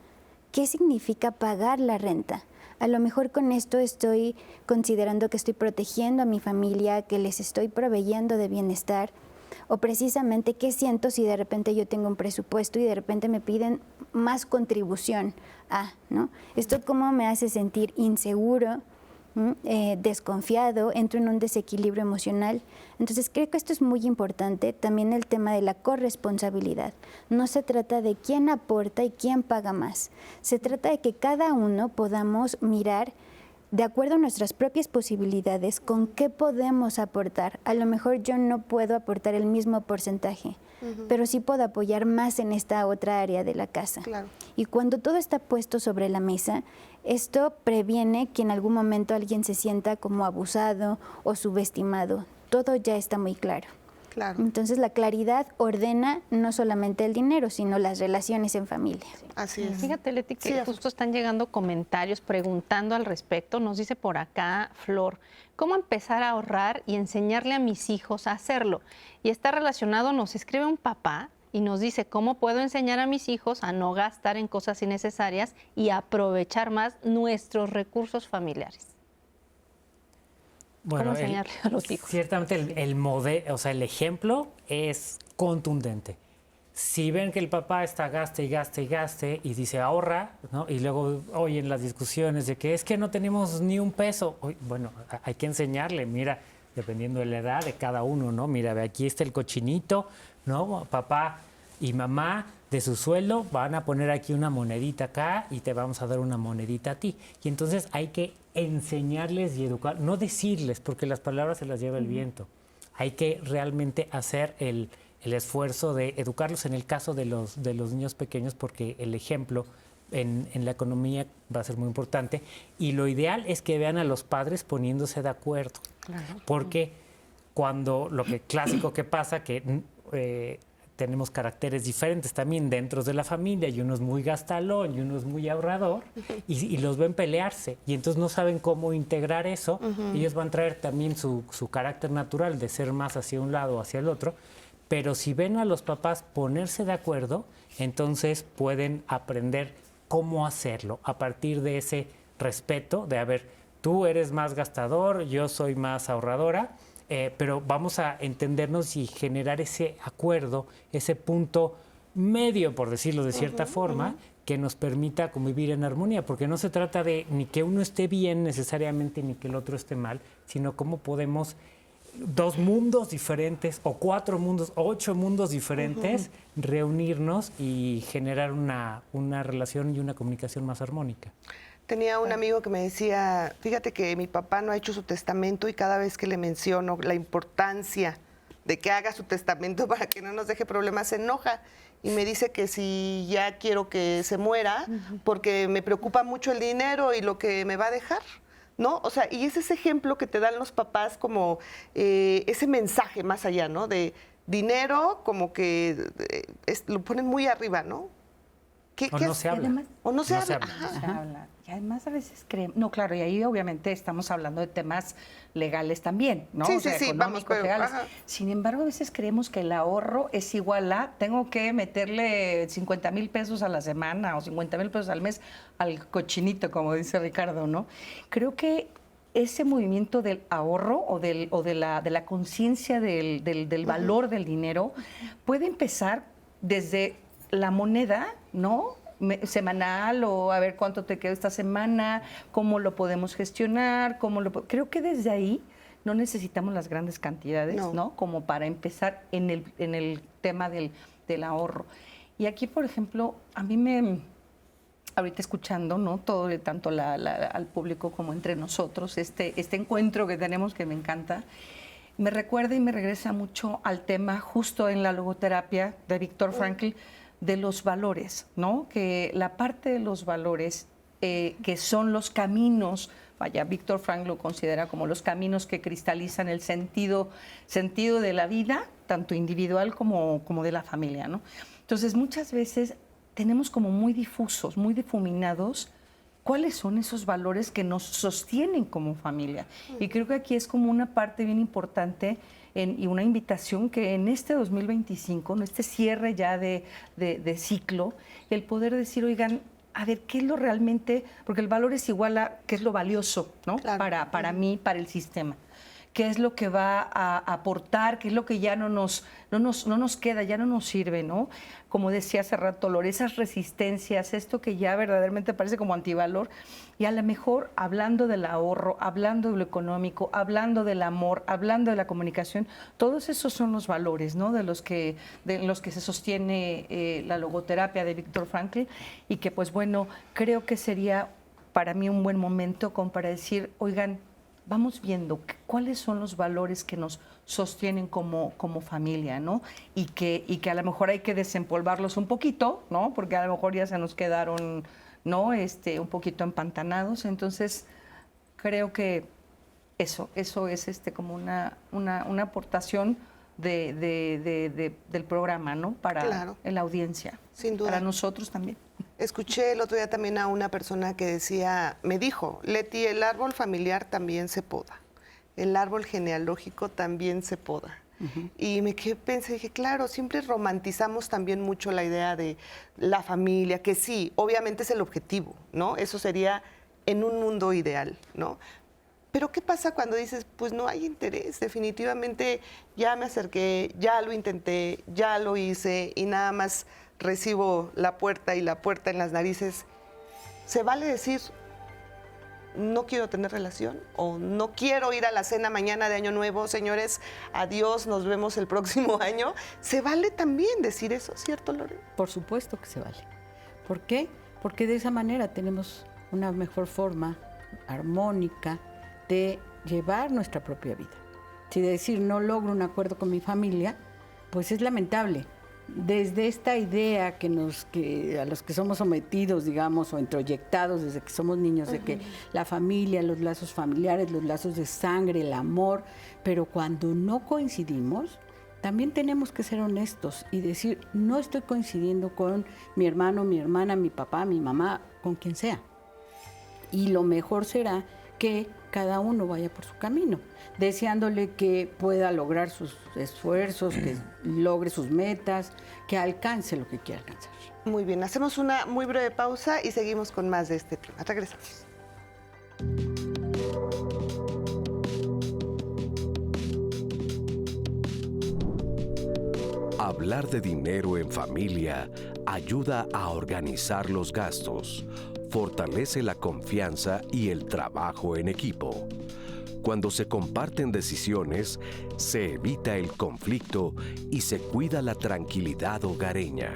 ¿qué significa pagar la renta? A lo mejor con esto estoy considerando que estoy protegiendo a mi familia, que les estoy proveyendo de bienestar, o precisamente qué siento si de repente yo tengo un presupuesto y de repente me piden más contribución, ¿no? Esto cómo me hace sentir inseguro, desconfiado, entro en un desequilibrio emocional. Entonces creo que esto es muy importante, también el tema de la corresponsabilidad. No se trata de quién aporta y quién paga más, se trata de que cada uno podamos mirar de acuerdo a nuestras propias posibilidades con qué podemos aportar. A lo mejor yo no puedo aportar el mismo porcentaje, pero sí puedo apoyar más en esta otra área de la casa. Claro. Y cuando todo está puesto sobre la mesa, esto previene que en algún momento alguien se sienta como abusado o subestimado. Todo ya está muy claro. Claro. Entonces la claridad ordena no solamente el dinero, sino las relaciones en familia. Así es. Fíjate, Leti, que Sí, justo están llegando comentarios preguntando al respecto. Nos dice por acá Flor, ¿cómo empezar a ahorrar y enseñarle a mis hijos a hacerlo? Y está relacionado, nos escribe un papá y nos dice, ¿cómo puedo enseñar a mis hijos a no gastar en cosas innecesarias y aprovechar más nuestros recursos familiares? Bueno, ¿Cómo enseñarle a los hijos? Ciertamente el modelo, o sea, el ejemplo es contundente. Si ven que el papá está gaste y gaste y gaste y dice ahorra, ¿no? Y luego oyen las discusiones de que es que no tenemos ni un peso. Bueno, hay que enseñarle, mira, dependiendo de la edad de cada uno, ¿no? Mira, ve, aquí está el cochinito, ¿no? Papá y mamá de su sueldo van a poner aquí una monedita acá y te vamos a dar una monedita a ti. Y entonces hay que enseñarles y educar, no decirles, porque las palabras se las lleva el viento. Hay que realmente hacer el esfuerzo de educarlos en el caso de los niños pequeños, porque el ejemplo en la economía va a ser muy importante. Y lo ideal es que vean a los padres poniéndose de acuerdo. Claro. Porque cuando lo que clásico que pasa, que tenemos caracteres diferentes también dentro de la familia, y uno es muy gastalón y uno es muy ahorrador, y los ven pelearse, y entonces no saben cómo integrar eso. Ellos van a traer también su carácter natural de ser más hacia un lado o hacia el otro, pero si ven a los papás ponerse de acuerdo, entonces pueden aprender cómo hacerlo a partir de ese respeto de, a ver, tú eres más gastador, yo soy más ahorradora, pero vamos a entendernos y generar ese acuerdo, ese punto medio, por decirlo de cierta forma, que nos permita convivir en armonía, porque no se trata de ni que uno esté bien necesariamente ni que el otro esté mal, sino cómo podemos dos mundos diferentes o 4 mundos, 8 mundos diferentes, reunirnos y generar una relación y una comunicación más armónica. Tenía un amigo que me decía, fíjate que mi papá no ha hecho su testamento y cada vez que le menciono la importancia de que haga su testamento para que no nos deje problemas, se enoja y me dice que si ya quiero que se muera porque me preocupa mucho el dinero y lo que me va a dejar, ¿no? O sea, y es ese ejemplo que te dan los papás como ese mensaje más allá, ¿no? De dinero como que lo ponen muy arriba, ¿no? O no se habla. Además, o no se habla. No se habla. Y además a veces creemos, no, claro, y ahí obviamente estamos hablando de temas legales también, ¿no? Sí, o sea, sí, económicos, vamos, legales. ajá. Sin embargo, a veces creemos que el ahorro es igual a, tengo que meterle 50,000 pesos a la semana o 50,000 pesos al mes al cochinito, como dice Ricardo, ¿no? Creo que ese movimiento del ahorro o de la conciencia del valor del dinero puede empezar desde la moneda, ¿no? Semanal, o a ver cuánto te queda esta semana, cómo lo podemos gestionar, creo que desde ahí no necesitamos las grandes cantidades, ¿no? Como para empezar en el tema del ahorro. Y aquí, por ejemplo, a mí ahorita escuchando, ¿no? Todo, tanto al público como entre nosotros, este encuentro que tenemos que me encanta, me recuerda y me regresa mucho al tema justo en la logoterapia de Viktor Frankl, de los valores, ¿no? Que la parte de los valores que son los caminos, vaya, Viktor Frankl lo considera como los caminos que cristalizan el sentido de la vida, tanto individual como de la familia, ¿no? Entonces, muchas veces tenemos como muy difusos, muy difuminados cuáles son esos valores que nos sostienen como familia. Y creo que aquí es como una parte bien importante y una invitación que en este 2025, en este cierre ya de ciclo, el poder decir, oigan, a ver, ¿qué es lo realmente? Porque el valor es igual a qué es lo valioso, ¿no? Claro. Para mí, para el sistema. ¿Qué es lo que va a aportar? ¿Qué es lo que ya no nos queda, ya no nos sirve, ¿no? Como decía hace rato, Lore, esas resistencias, esto que ya verdaderamente parece como antivalor, y a lo mejor hablando del ahorro, hablando de lo económico, hablando del amor, hablando de la comunicación, todos esos son los valores, ¿no? De los que se sostiene la logoterapia de Viktor Frankl, y que, pues bueno, creo que sería para mí un buen momento como para decir, oigan, vamos viendo cuáles son los valores que nos sostienen como familia, ¿no? Y que a lo mejor hay que desempolvarlos un poquito, ¿no? Porque a lo mejor ya se nos quedaron, ¿no? Un poquito empantanados. Entonces, creo que eso es como una aportación del programa, ¿no? Para la audiencia. Sin duda. Para nosotros también. Escuché el otro día también a una persona que decía, me dijo, Leti, el árbol familiar también se poda, el árbol genealógico también se poda. Y me quedé, pensé, dije, claro, siempre romantizamos también mucho la idea de la familia, que sí, obviamente es el objetivo, ¿no? Eso sería en un mundo ideal, ¿no? Pero ¿qué pasa cuando dices, pues no hay interés? Definitivamente ya me acerqué, ya lo intenté, ya lo hice y nada más recibo la puerta y la puerta en las narices. ¿Se vale decir, no quiero tener relación o no quiero ir a la cena mañana de Año Nuevo, señores, adiós, nos vemos el próximo año? ¿Se vale también decir eso, cierto, Lore? Por supuesto que se vale. ¿Por qué? Porque de esa manera tenemos una mejor forma armónica de llevar nuestra propia vida. Si decir no logro un acuerdo con mi familia, pues es lamentable. Desde esta idea a los que somos sometidos, digamos, o introyectados desde que somos niños, de que la familia, los lazos familiares, los lazos de sangre, el amor, pero cuando no coincidimos, también tenemos que ser honestos y decir, no estoy coincidiendo con mi hermano, mi hermana, mi papá, mi mamá, con quien sea. Y lo mejor será que cada uno vaya por su camino, deseándole que pueda lograr sus esfuerzos, que logre sus metas, que alcance lo que quiera alcanzar. Muy bien, hacemos una muy breve pausa y seguimos con más de este tema. Regresamos. Hablar de dinero en familia ayuda a organizar los gastos, fortalece la confianza y el trabajo en equipo. Cuando se comparten decisiones, se evita el conflicto y se cuida la tranquilidad hogareña.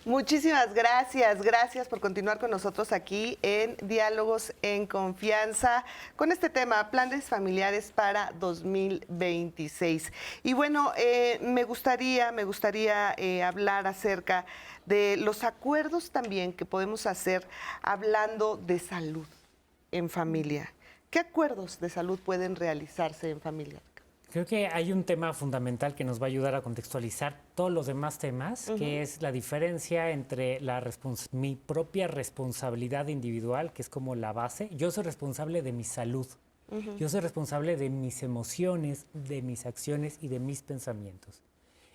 Muchísimas gracias, gracias por continuar con nosotros aquí en Diálogos en Confianza con este tema, planes familiares para 2026. Y bueno, me gustaría hablar acerca de los acuerdos también que podemos hacer hablando de salud en familia. ¿Qué acuerdos de salud pueden realizarse en familia? Creo que hay un tema fundamental que nos va a ayudar a contextualizar todos los demás temas, que es la diferencia entre mi propia responsabilidad individual, que es como la base. Yo soy responsable de mi salud. Yo soy responsable de mis emociones, de mis acciones y de mis pensamientos.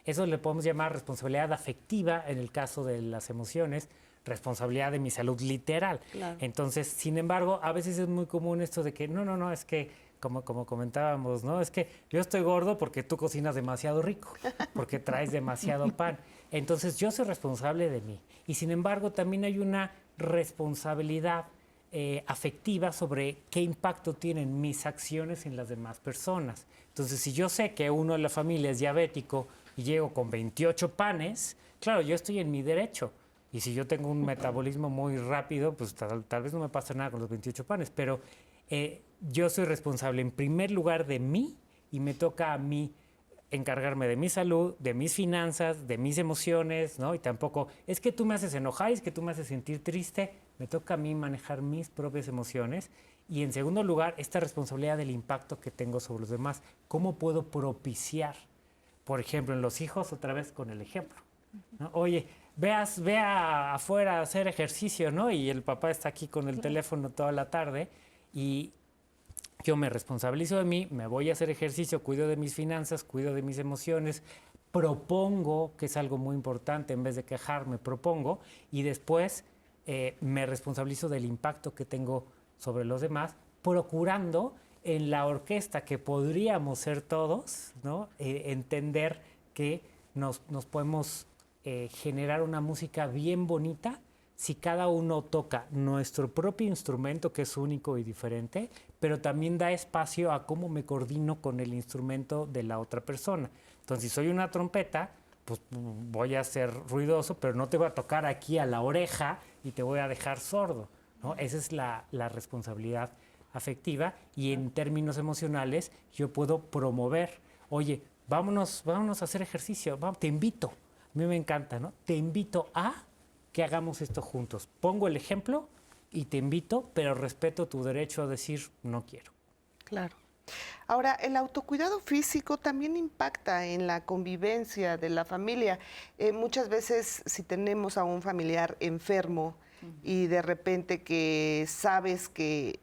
Eso le podemos llamar responsabilidad afectiva en el caso de las emociones, responsabilidad de mi salud literal. Claro. Entonces, sin embargo, a veces es muy común esto de que no, es que como comentábamos, ¿no? Es que yo estoy gordo porque tú cocinas demasiado rico, porque traes demasiado pan. Entonces, yo soy responsable de mí. Y sin embargo, también hay una responsabilidad afectiva sobre qué impacto tienen mis acciones en las demás personas. Entonces, si yo sé que uno de la familia es diabético y llego con 28 panes, claro, yo estoy en mi derecho. Y si yo tengo un metabolismo muy rápido, pues tal vez no me pasa nada con los 28 panes, pero yo soy responsable en primer lugar de mí y me toca a mí encargarme de mi salud, de mis finanzas, de mis emociones, ¿no? Y tampoco, es que tú me haces enojar, es que tú me haces sentir triste, me toca a mí manejar mis propias emociones. Y en segundo lugar, esta responsabilidad del impacto que tengo sobre los demás. ¿Cómo puedo propiciar? Por ejemplo, en los hijos, otra vez con el ejemplo, ¿no? Oye, ve afuera a hacer ejercicio, ¿no? Y el papá está aquí con el teléfono toda la tarde y yo me responsabilizo de mí, me voy a hacer ejercicio, cuido de mis finanzas, cuido de mis emociones, propongo, que es algo muy importante, en vez de quejarme, propongo, y después me responsabilizo del impacto que tengo sobre los demás, procurando en la orquesta que podríamos ser todos, ¿no? Entender que nos podemos generar una música bien bonita si cada uno toca nuestro propio instrumento, que es único y diferente, pero también da espacio a cómo me coordino con el instrumento de la otra persona. Entonces, si soy una trompeta, pues voy a ser ruidoso, pero no te voy a tocar aquí a la oreja y te voy a dejar sordo, ¿no? Esa es la responsabilidad afectiva. Y en términos emocionales, yo puedo promover, oye, vámonos a hacer ejercicio, te invito. A mí me encanta, ¿no? Te invito a que hagamos esto juntos. Pongo el ejemplo y te invito, pero respeto tu derecho a decir no quiero. Claro. Ahora, el autocuidado físico también impacta en la convivencia de la familia. Muchas veces, si tenemos a un familiar enfermo y de repente que sabes que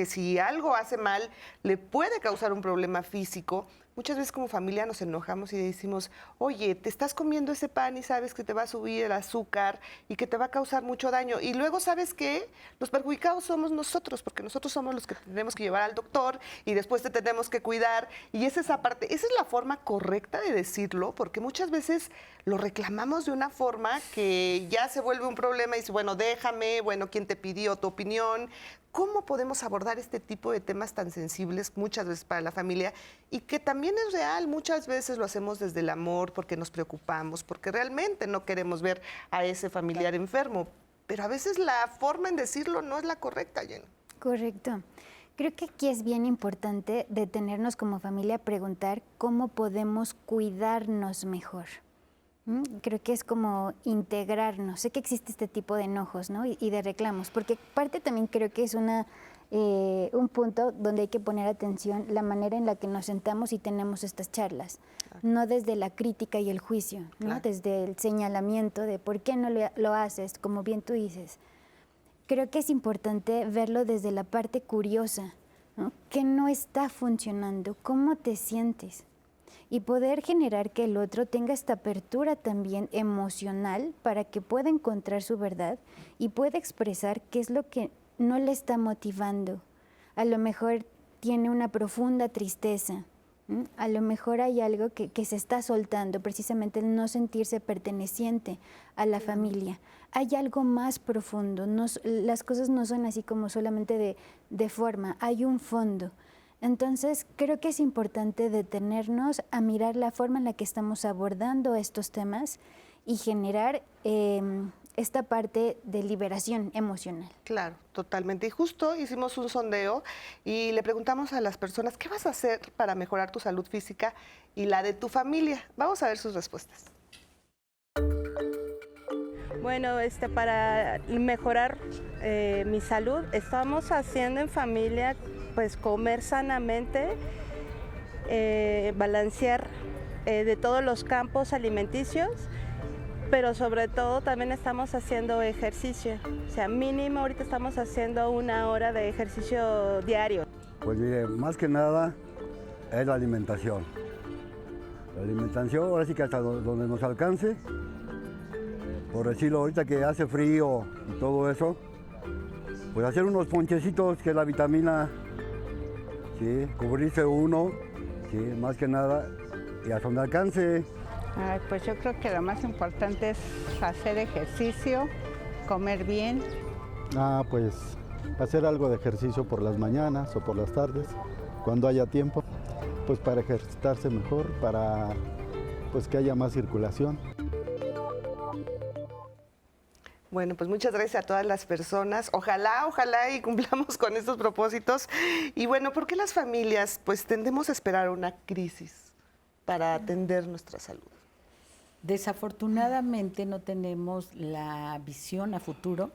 si algo hace mal le puede causar un problema físico, muchas veces como familia nos enojamos y decimos, oye, te estás comiendo ese pan y sabes que te va a subir el azúcar y que te va a causar mucho daño. Y luego, ¿sabes qué? Los perjudicados somos nosotros, porque nosotros somos los que tenemos que llevar al doctor y después te tenemos que cuidar. Y esa es la forma correcta de decirlo, porque muchas veces lo reclamamos de una forma que ya se vuelve un problema y dice, bueno, déjame, bueno, ¿quién te pidió tu opinión? ¿Cómo podemos abordar este tipo de temas tan sensibles muchas veces para la familia y que también es real? Muchas veces lo hacemos desde el amor porque nos preocupamos, porque realmente no queremos ver a ese familiar enfermo, pero a veces la forma en decirlo no es la correcta, Jenny. Correcto. Creo que aquí es bien importante detenernos como familia a preguntar cómo podemos cuidarnos mejor. Creo que es como integrarnos. Sé que existe este tipo de enojos, ¿no? y de reclamos, porque parte también creo que es un punto donde hay que poner atención la manera en la que nos sentamos y tenemos estas charlas, no desde la crítica y el juicio, ¿no? Desde el señalamiento de por qué no lo haces, como bien tú dices. Creo que es importante verlo desde la parte curiosa, ¿no? ¿Qué no está funcionando? ¿Cómo te sientes? Y poder generar que el otro tenga esta apertura también emocional para que pueda encontrar su verdad y pueda expresar qué es lo que no le está motivando. A lo mejor tiene una profunda tristeza, a lo mejor hay algo que se está soltando, precisamente el no sentirse perteneciente a la familia. Hay algo más profundo, las cosas no son así como solamente de forma, hay un fondo. Entonces, creo que es importante detenernos a mirar la forma en la que estamos abordando estos temas y generar esta parte de liberación emocional. Claro, totalmente. Y justo hicimos un sondeo y le preguntamos a las personas, ¿qué vas a hacer para mejorar tu salud física y la de tu familia? Vamos a ver sus respuestas. Bueno, para mejorar mi salud, estamos haciendo en familia, pues comer sanamente, balancear de todos los campos alimenticios, pero sobre todo también estamos haciendo ejercicio. O sea, mínimo ahorita estamos haciendo 1 hora de ejercicio diario. Pues mire, más que nada es la alimentación. La alimentación, ahora sí que hasta donde nos alcance. Por decirlo, ahorita que hace frío y todo eso, pues hacer unos ponchecitos, que es la vitamina, ¿sí? Cubrirse uno, ¿sí? Más que nada, y hasta donde alcance. Pues yo creo que lo más importante es hacer ejercicio, comer bien. Pues hacer algo de ejercicio por las mañanas o por las tardes, cuando haya tiempo, pues para ejercitarse mejor, para pues que haya más circulación. Bueno, pues muchas gracias a todas las personas. Ojalá y cumplamos con estos propósitos. Y bueno, ¿por qué las familias pues tendemos a esperar una crisis para atender nuestra salud? Desafortunadamente no tenemos la visión a futuro,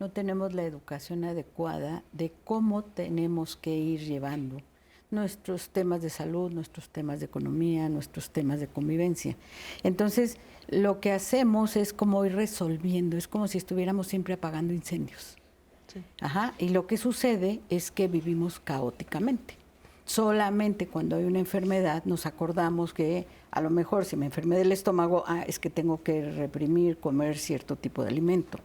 no tenemos la educación adecuada de cómo tenemos que ir llevando nuestros temas de salud, nuestros temas de economía, nuestros temas de convivencia. Entonces, lo que hacemos es como ir resolviendo, es como si estuviéramos siempre apagando incendios. Sí. Y lo que sucede es que vivimos caóticamente. Solamente cuando hay una enfermedad nos acordamos que a lo mejor si me enfermé del estómago, es que tengo que reprimir, comer cierto tipo de alimento.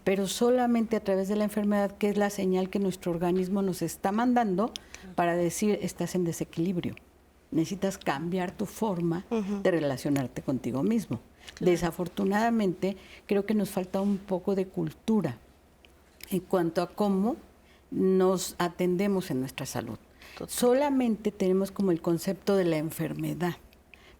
Pero solamente a través de la enfermedad, que es la señal que nuestro organismo nos está mandando para decir, estás en desequilibrio. Necesitas cambiar tu forma de relacionarte contigo mismo. Claro. Desafortunadamente, creo que nos falta un poco de cultura en cuanto a cómo nos atendemos en nuestra salud. Total. Solamente tenemos como el concepto de la enfermedad,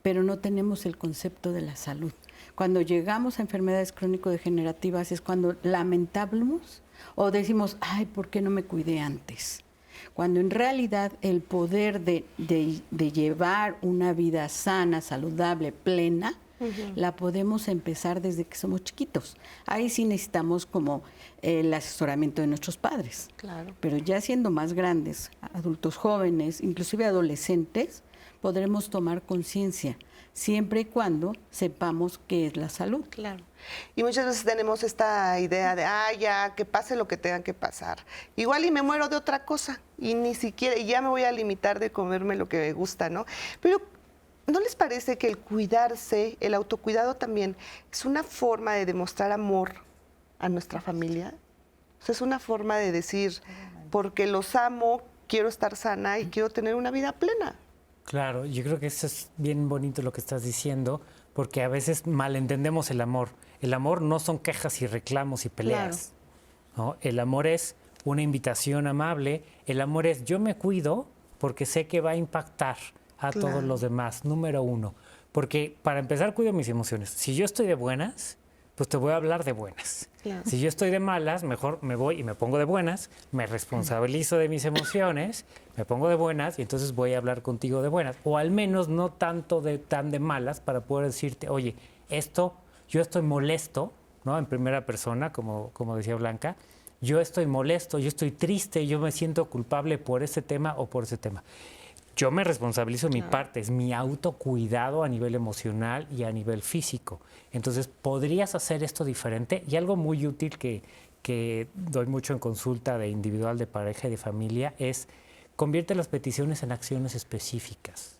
pero no tenemos el concepto de la salud. Cuando llegamos a enfermedades crónico-degenerativas es cuando lamentamos o decimos, ¿por qué no me cuidé antes? Cuando en realidad el poder de llevar una vida sana, saludable, plena, la podemos empezar desde que somos chiquitos. Ahí sí necesitamos como el asesoramiento de nuestros padres. Claro. Pero ya siendo más grandes, adultos jóvenes, inclusive adolescentes, podremos tomar conciencia, siempre y cuando sepamos qué es la salud. Claro. Y muchas veces tenemos esta idea de, ya, que pase lo que tenga que pasar. Igual y me muero de otra cosa y ni siquiera, y ya me voy a limitar de comerme lo que me gusta, ¿no? Pero ¿no les parece que el cuidarse, el autocuidado también, es una forma de demostrar amor a nuestra familia? O sea, es una forma de decir, porque los amo, quiero estar sana y quiero tener una vida plena. Claro, yo creo que eso es bien bonito lo que estás diciendo, porque a veces malentendemos el amor. El amor no son quejas y reclamos y peleas, ¿no? El amor es una invitación amable. El amor es yo me cuido porque sé que va a impactar a todos los demás, número uno. Porque para empezar cuido mis emociones. Si yo estoy de buenas, pues te voy a hablar de buenas. Claro. Si yo estoy de malas, mejor me voy y me pongo de buenas, me responsabilizo de mis emociones, me pongo de buenas y entonces voy a hablar contigo de buenas. O al menos no tanto tan de malas para poder decirte, oye, yo estoy molesto, ¿no? En primera persona, como decía Blanca, yo estoy molesto, yo estoy triste, yo me siento culpable por ese tema o por ese tema. Yo me responsabilizo mi parte, es mi autocuidado a nivel emocional y a nivel físico. Entonces, podrías hacer esto diferente. Y algo muy útil que doy mucho en consulta de individual, de pareja y de familia es convierte las peticiones en acciones específicas.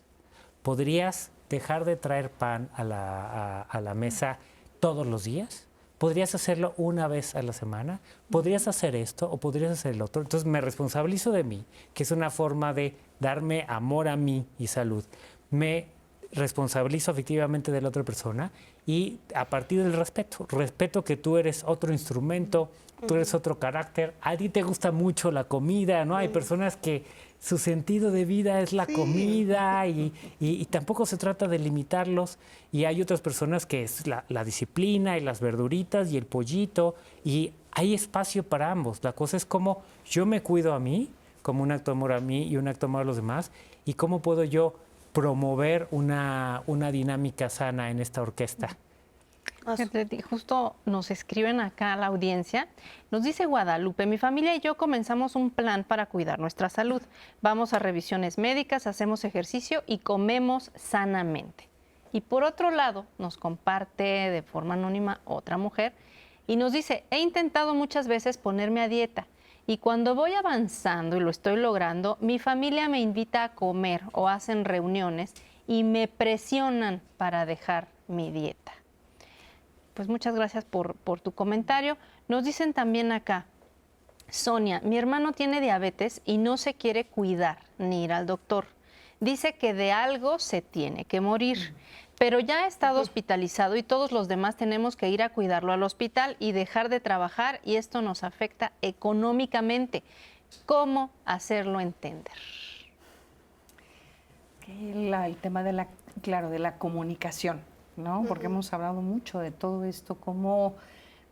¿Podrías dejar de traer pan a la mesa todos los días? ¿Podrías hacerlo una vez a la semana? ¿Podrías hacer esto o podrías hacer el otro? Entonces me responsabilizo de mí, que es una forma de darme amor a mí y salud. Me responsabilizo afectivamente de la otra persona y a partir del respeto que tú eres otro instrumento, tú eres otro carácter, a ti te gusta mucho la comida, ¿no? Hay personas que su sentido de vida es la comida y tampoco se trata de limitarlos, y hay otras personas que es la disciplina y las verduritas y el pollito, y hay espacio para ambos. La cosa es cómo yo me cuido a mí, como un acto de amor a mí y un acto de amor a los demás, y cómo puedo yo promover una dinámica sana en esta orquesta. Justo nos escriben acá a la audiencia, nos dice Guadalupe, mi familia y yo comenzamos un plan para cuidar nuestra salud. Vamos a revisiones médicas, hacemos ejercicio y comemos sanamente. Y por otro lado, nos comparte de forma anónima otra mujer y nos dice, he intentado muchas veces ponerme a dieta y cuando voy avanzando y lo estoy logrando, mi familia me invita a comer o hacen reuniones y me presionan para dejar mi dieta. Pues muchas gracias por tu comentario. Nos dicen también acá, Sonia, mi hermano tiene diabetes y no se quiere cuidar ni ir al doctor. Dice que de algo se tiene que morir, pero ya ha estado hospitalizado y todos los demás tenemos que ir a cuidarlo al hospital y dejar de trabajar y esto nos afecta económicamente. ¿Cómo hacerlo entender? El tema de la comunicación, ¿no? Porque hemos hablado mucho de todo esto, cómo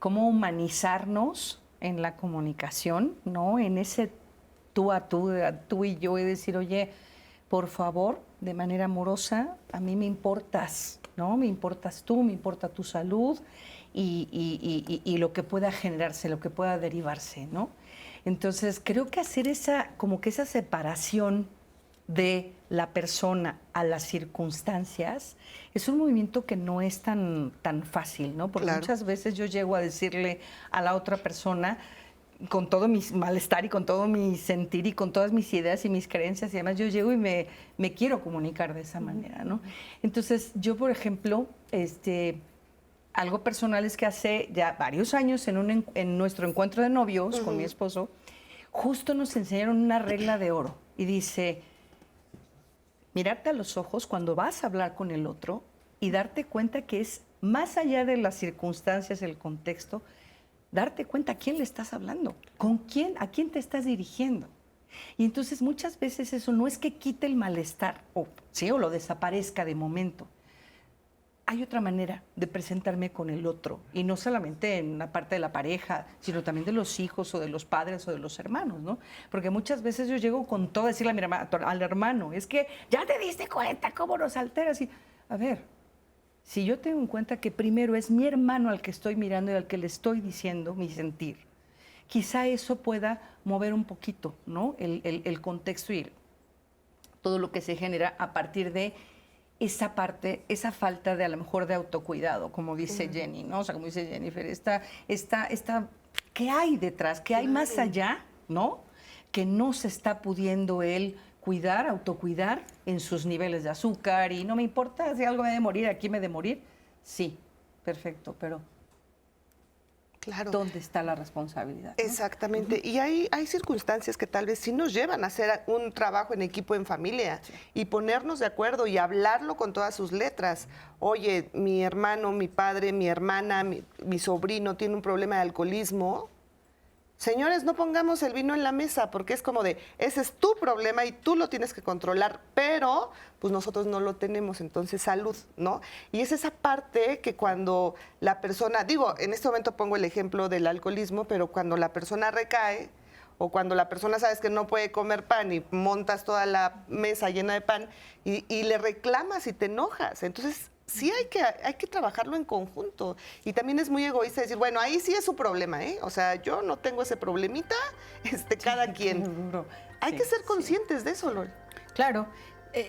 humanizarnos en la comunicación, ¿no? En ese tú a tú y yo, y decir, oye, por favor, de manera amorosa, a mí me importas, ¿no? Me importas tú, me importa tu salud y lo que pueda generarse, lo que pueda derivarse, ¿no? Entonces, creo que hacer esa separación de la persona a las circunstancias es un movimiento que no es tan fácil, ¿no? Porque muchas veces yo llego a decirle a la otra persona, con todo mi malestar y con todo mi sentir y con todas mis ideas y mis creencias y además yo llego y me quiero comunicar de esa manera, ¿no? Entonces, yo, por ejemplo, algo personal es que hace ya varios años en nuestro encuentro de novios con mi esposo, justo nos enseñaron una regla de oro y dice, mirarte a los ojos cuando vas a hablar con el otro y darte cuenta que es más allá de las circunstancias, el contexto, darte cuenta a quién le estás hablando, a quién te estás dirigiendo. Y entonces muchas veces eso no es que quite el malestar o lo desaparezca de momento. Hay otra manera de presentarme con el otro, y no solamente en la parte de la pareja, sino también de los hijos o de los padres o de los hermanos, ¿no? Porque muchas veces yo llego con todo a decirle al hermano, es que ya te diste cuenta cómo nos alteras. Y, a ver, si yo tengo en cuenta que primero es mi hermano al que estoy mirando y al que le estoy diciendo mi sentir, quizá eso pueda mover un poquito, ¿no? El contexto y todo lo que se genera a partir de esa parte, esa falta de a lo mejor de autocuidado, como dice Jenny, ¿no? O sea, como dice Jennifer, ¿qué hay detrás? ¿Qué hay más allá, ¿no? Que no se está pudiendo él cuidar, autocuidar en sus niveles de azúcar y no me importa si algo me ha de morir, aquí me he de morir. Sí, perfecto, pero claro. ¿Dónde está la responsabilidad, ¿no? Exactamente. Y hay circunstancias que tal vez sí nos llevan a hacer un trabajo en equipo, en familia, y ponernos de acuerdo y hablarlo con todas sus letras. Oye, mi hermano, mi padre, mi hermana, mi sobrino tiene un problema de alcoholismo. Señores, no pongamos el vino en la mesa, porque es como de, ese es tu problema y tú lo tienes que controlar, pero pues nosotros no lo tenemos, entonces salud, ¿no? Y es esa parte que cuando la persona, digo, en este momento pongo el ejemplo del alcoholismo, pero cuando la persona recae, o cuando la persona sabes que no puede comer pan y montas toda la mesa llena de pan y le reclamas y te enojas, entonces sí hay que trabajarlo en conjunto. Y también es muy egoísta decir, bueno, ahí sí es su problema, ¿eh? O sea, yo no tengo ese problemita, cada quien. Hay que ser conscientes de eso, Lore. Claro,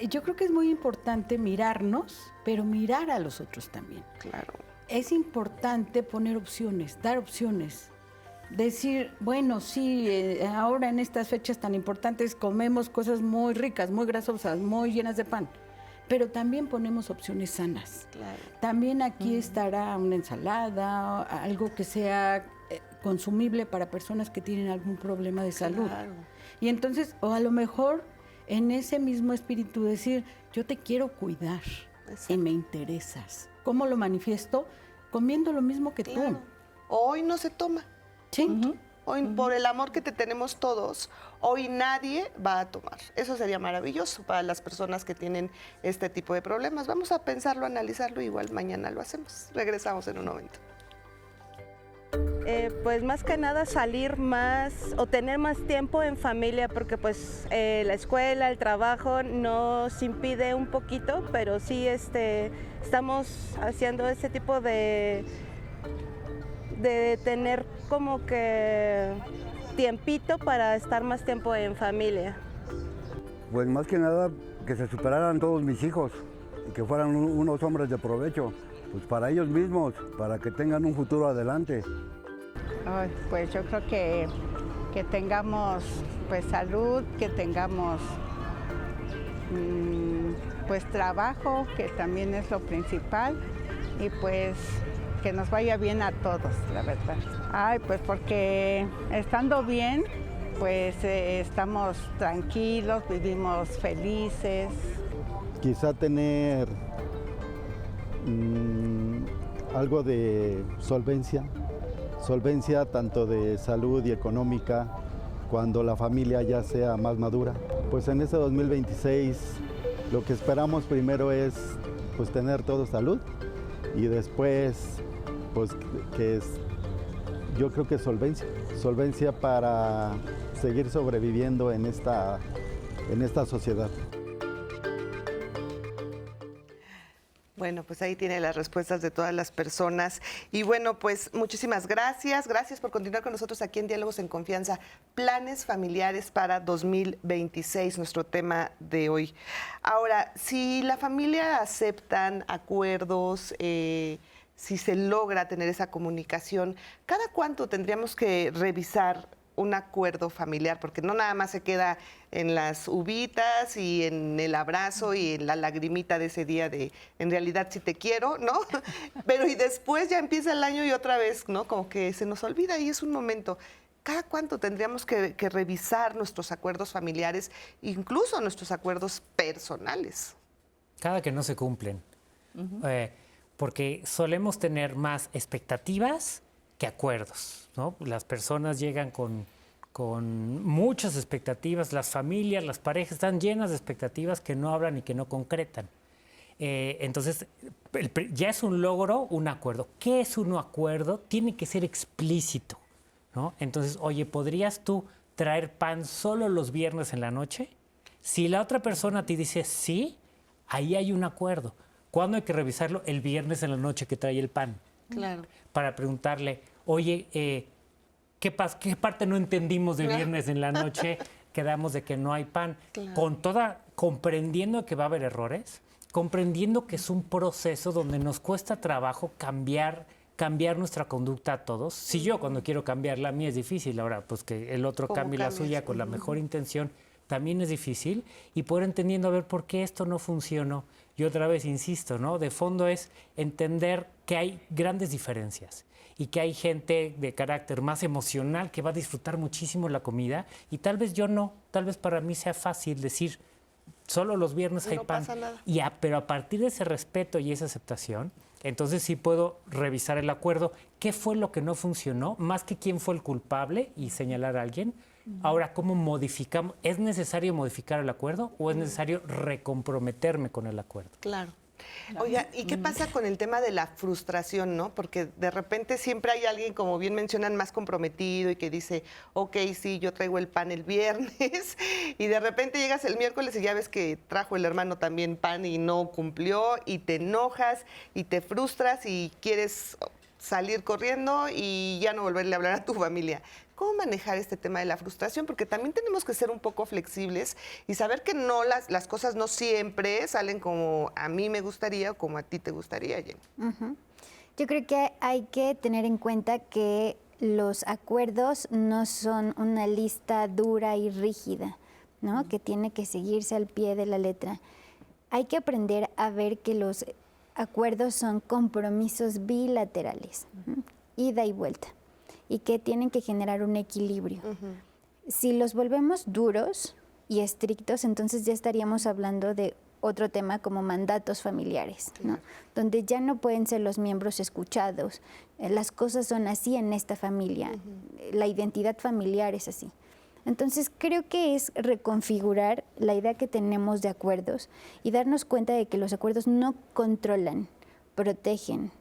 yo creo que es muy importante mirarnos, pero mirar a los otros también. Claro. Es importante poner opciones, dar opciones. Decir, bueno, sí, ahora en estas fechas tan importantes comemos cosas muy ricas, muy grasosas, muy llenas de pan. Pero también ponemos opciones sanas. Claro. También aquí estará una ensalada, algo que sea consumible para personas que tienen algún problema de salud. Claro. Y entonces, o a lo mejor en ese mismo espíritu decir, yo te quiero cuidar. Exacto. Y me interesas. ¿Cómo lo manifiesto? Comiendo lo mismo que tú. Hoy no se toma. Sí. Hoy, por el amor que te tenemos todos, hoy nadie va a tomar. Eso sería maravilloso para las personas que tienen este tipo de problemas. Vamos a pensarlo, analizarlo, igual mañana lo hacemos. Regresamos en un momento. Pues más que nada salir más o tener más tiempo en familia, porque pues la escuela, el trabajo nos impide un poquito, pero sí estamos haciendo ese tipo de tener como que tiempito para estar más tiempo en familia. Pues más que nada que se superaran todos mis hijos y que fueran unos hombres de provecho, pues para ellos mismos, para que tengan un futuro adelante. Ay, pues yo creo que tengamos pues salud, que tengamos pues trabajo, que también es lo principal, y pues que nos vaya bien a todos, la verdad. Ay, pues porque estando bien, pues estamos tranquilos, vivimos felices. Quizá tener algo de solvencia tanto de salud y económica, cuando la familia ya sea más madura. Pues en este 2026 lo que esperamos primero es pues tener todo salud y después pues yo creo que solvencia para seguir sobreviviendo en esta sociedad. Bueno, pues ahí tiene las respuestas de todas las personas. Y bueno, pues muchísimas gracias. Gracias por continuar con nosotros aquí en Diálogos en Confianza. Planes familiares para 2026, nuestro tema de hoy. Ahora, si la familia aceptan acuerdos, si se logra tener esa comunicación, ¿cada cuánto tendríamos que revisar un acuerdo familiar? Porque no nada más se queda en las uvitas y en el abrazo y en la lagrimita de ese día de, en realidad sí te quiero, ¿no? Pero y después ya empieza el año y otra vez, ¿no? Como que se nos olvida y es un momento. ¿Cada cuánto tendríamos que revisar nuestros acuerdos familiares, incluso nuestros acuerdos personales? Cada que no se cumplen. Porque solemos tener más expectativas que acuerdos, ¿no? Las personas llegan con muchas expectativas, las familias, las parejas están llenas de expectativas que no hablan y que no concretan. Entonces, ya es un logro, un acuerdo. ¿Qué es un acuerdo? Tiene que ser explícito, ¿no? Entonces, oye, ¿podrías tú traer pan solo los viernes en la noche? Si la otra persona te dice sí, ahí hay un acuerdo. ¿Cuándo hay que revisarlo? El viernes en la noche que trae el pan. Claro. Para preguntarle, oye, ¿qué parte no entendimos de viernes en la noche? Quedamos de que no hay pan. Claro. Comprendiendo que va a haber errores, comprendiendo que es un proceso donde nos cuesta trabajo cambiar nuestra conducta a todos. Si yo cuando quiero cambiar la mía es difícil, ahora pues que el otro cambie la suya con la mejor intención también es difícil, y poder entendiendo a ver por qué esto no funcionó. Y otra vez insisto, ¿no? De fondo es entender que hay grandes diferencias y que hay gente de carácter más emocional que va a disfrutar muchísimo la comida y tal vez yo no, tal vez para mí sea fácil decir solo los viernes hay pan. Pasa nada. Pero a partir de ese respeto y esa aceptación, entonces sí puedo revisar el acuerdo, qué fue lo que no funcionó, más que quién fue el culpable y señalar a alguien. Ahora, ¿cómo modificamos? ¿Es necesario modificar el acuerdo o es necesario recomprometerme con el acuerdo? Claro. Oiga, ¿y qué pasa con el tema de la frustración, no? Porque de repente siempre hay alguien, como bien mencionan, más comprometido y que dice, ok, sí, yo traigo el pan el viernes, y de repente llegas el miércoles y ya ves que trajo el hermano también pan y no cumplió, y te enojas y te frustras y quieres salir corriendo y ya no volverle a hablar a tu familia. ¿Cómo manejar este tema de la frustración? Porque también tenemos que ser un poco flexibles y saber que no las cosas no siempre salen como a mí me gustaría o como a ti te gustaría, Jenny. Yo creo que hay que tener en cuenta que los acuerdos no son una lista dura y rígida, ¿no? Que tiene que seguirse al pie de la letra. Hay que aprender a ver que los acuerdos son compromisos bilaterales, ida y vuelta, y que tienen que generar un equilibrio. Si los volvemos duros y estrictos, entonces ya estaríamos hablando de otro tema como mandatos familiares, ¿no? Donde ya no pueden ser los miembros escuchados, las cosas son así en esta familia, la identidad familiar es así. Entonces creo que es reconfigurar la idea que tenemos de acuerdos y darnos cuenta de que los acuerdos no controlan, protegen,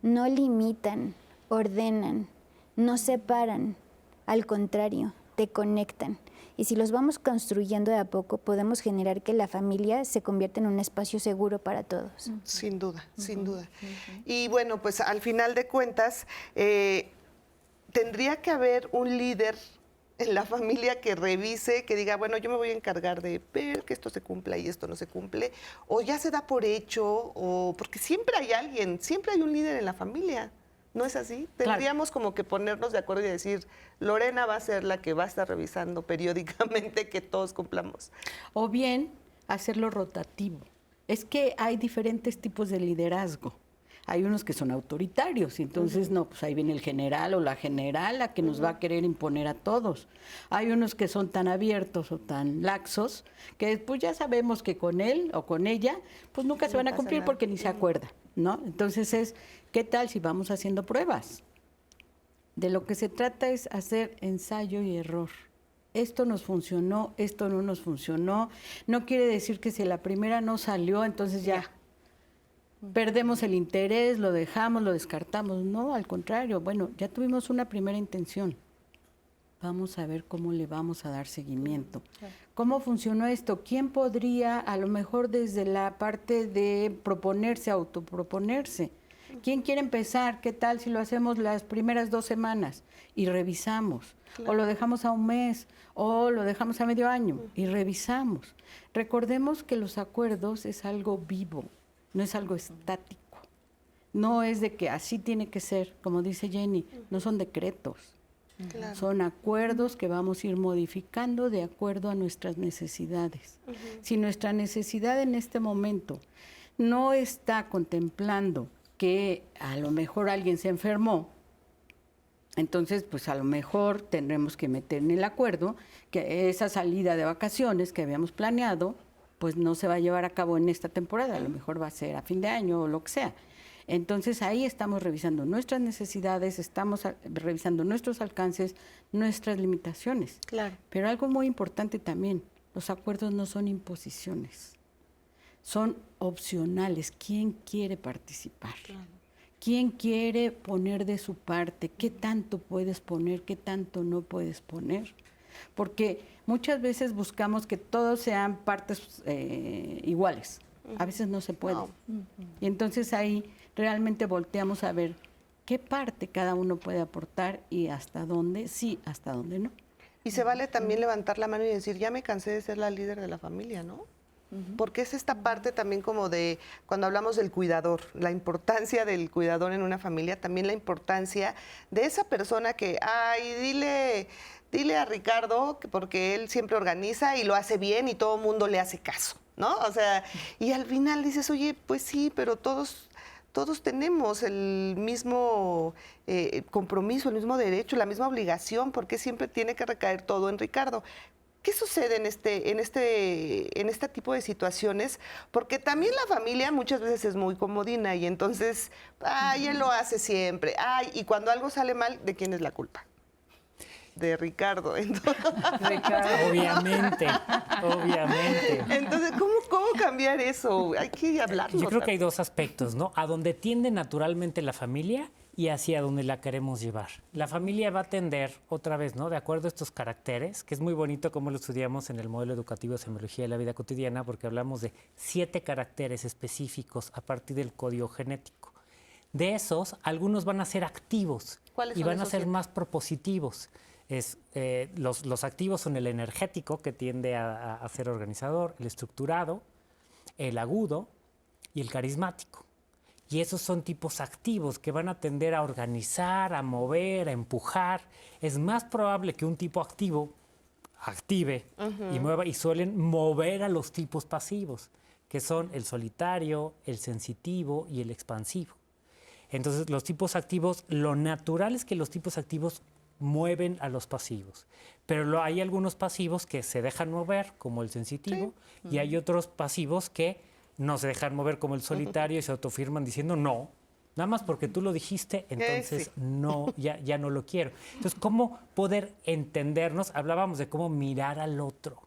no limitan, ordenan, no separan, al contrario, te conectan. Y si los vamos construyendo de a poco, podemos generar que la familia se convierta en un espacio seguro para todos. Sin duda, sin duda. Y bueno, pues al final de cuentas, tendría que haber un líder en la familia que revise, que diga, bueno, yo me voy a encargar de ver que esto se cumpla y esto no se cumple, o ya se da por hecho, o porque siempre hay alguien, siempre hay un líder en la familia. ¿No es así? Tendríamos como que ponernos de acuerdo y decir, Lorena va a ser la que va a estar revisando periódicamente que todos cumplamos. O bien hacerlo rotativo. Es que hay diferentes tipos de liderazgo. Hay unos que son autoritarios, y entonces no, pues ahí viene el general o la general a que nos va a querer imponer a todos. Hay unos que son tan abiertos o tan laxos que pues ya sabemos que con él o con ella pues nunca se van a cumplir porque ni se acuerda, ¿no? Entonces ¿qué tal si vamos haciendo pruebas? De lo que se trata es hacer ensayo y error. Esto nos funcionó, esto no nos funcionó. No quiere decir que si la primera no salió, entonces ya perdemos el interés, lo dejamos, lo descartamos. No, al contrario, bueno, ya tuvimos una primera intención. Vamos a ver cómo le vamos a dar seguimiento. ¿Cómo funcionó esto? ¿Quién podría, a lo mejor desde la parte de proponerse, autoproponerse? ¿Quién quiere empezar? ¿Qué tal si lo hacemos las primeras 2 semanas y revisamos? Claro. O lo dejamos a un mes, o lo dejamos a medio año y revisamos. Recordemos que los acuerdos es algo vivo, no es algo estático. No es de que así tiene que ser, como dice Jenny, no son decretos. Claro. Son acuerdos que vamos a ir modificando de acuerdo a nuestras necesidades. Si nuestra necesidad en este momento no está contemplando que a lo mejor alguien se enfermó, entonces pues a lo mejor tendremos que meter en el acuerdo que esa salida de vacaciones que habíamos planeado pues no se va a llevar a cabo en esta temporada, a lo mejor va a ser a fin de año o lo que sea. Entonces ahí estamos revisando nuestras necesidades, estamos revisando nuestros alcances, nuestras limitaciones. Claro. Pero algo muy importante también, los acuerdos no son imposiciones, son opcionales. ¿Quién quiere participar? Claro. ¿Quién quiere poner de su parte? ¿Qué tanto puedes poner? ¿Qué tanto no puedes poner? Porque muchas veces buscamos que todos sean partes iguales, A veces no se puede. No. Y entonces ahí realmente volteamos a ver qué parte cada uno puede aportar y hasta dónde sí, hasta dónde no. Y se vale también levantar la mano y decir, ya me cansé de ser la líder de la familia, ¿no? Porque es esta parte también como de, cuando hablamos del cuidador, la importancia del cuidador en una familia, también la importancia de esa persona que, ay, dile a Ricardo, porque él siempre organiza y lo hace bien y todo el mundo le hace caso, ¿no? O sea, y al final dices, oye, pues sí, pero todos tenemos el mismo compromiso, el mismo derecho, la misma obligación, porque siempre tiene que recaer todo en Ricardo. ¿Qué sucede en este tipo de situaciones? Porque también la familia muchas veces es muy comodina y entonces, ay, él lo hace siempre. Ay, y cuando algo sale mal, ¿de quién es la culpa? De Ricardo. Entonces, Obviamente. Entonces, ¿cómo cambiar eso? Hay que hablarlo. Yo creo que hay dos aspectos, ¿no? A donde tiende naturalmente la familia y hacia donde la queremos llevar. La familia va a tender, otra vez, ¿no? De acuerdo a estos caracteres, que es muy bonito como lo estudiamos en el modelo educativo de semiología de la vida cotidiana, porque hablamos de 7 caracteres específicos a partir del código genético. De esos, algunos van a ser activos y van a ser más propositivos. Los activos son el energético, que tiende a ser organizador, el estructurado, el agudo y el carismático. Y esos son tipos activos que van a tender a organizar, a mover, a empujar. Es más probable que un tipo activo active y mueva, y suelen mover a los tipos pasivos, que son el solitario, el sensitivo y el expansivo. Entonces, los tipos activos, lo natural es que los tipos activos mueven a los pasivos, pero hay algunos pasivos que se dejan mover, como el sensitivo, y hay otros pasivos que no se dejan mover, como el solitario, y se autofirman diciendo no, nada más porque tú lo dijiste, entonces no, ya no lo quiero. Entonces, ¿cómo poder entendernos? Hablábamos de cómo mirar al otro.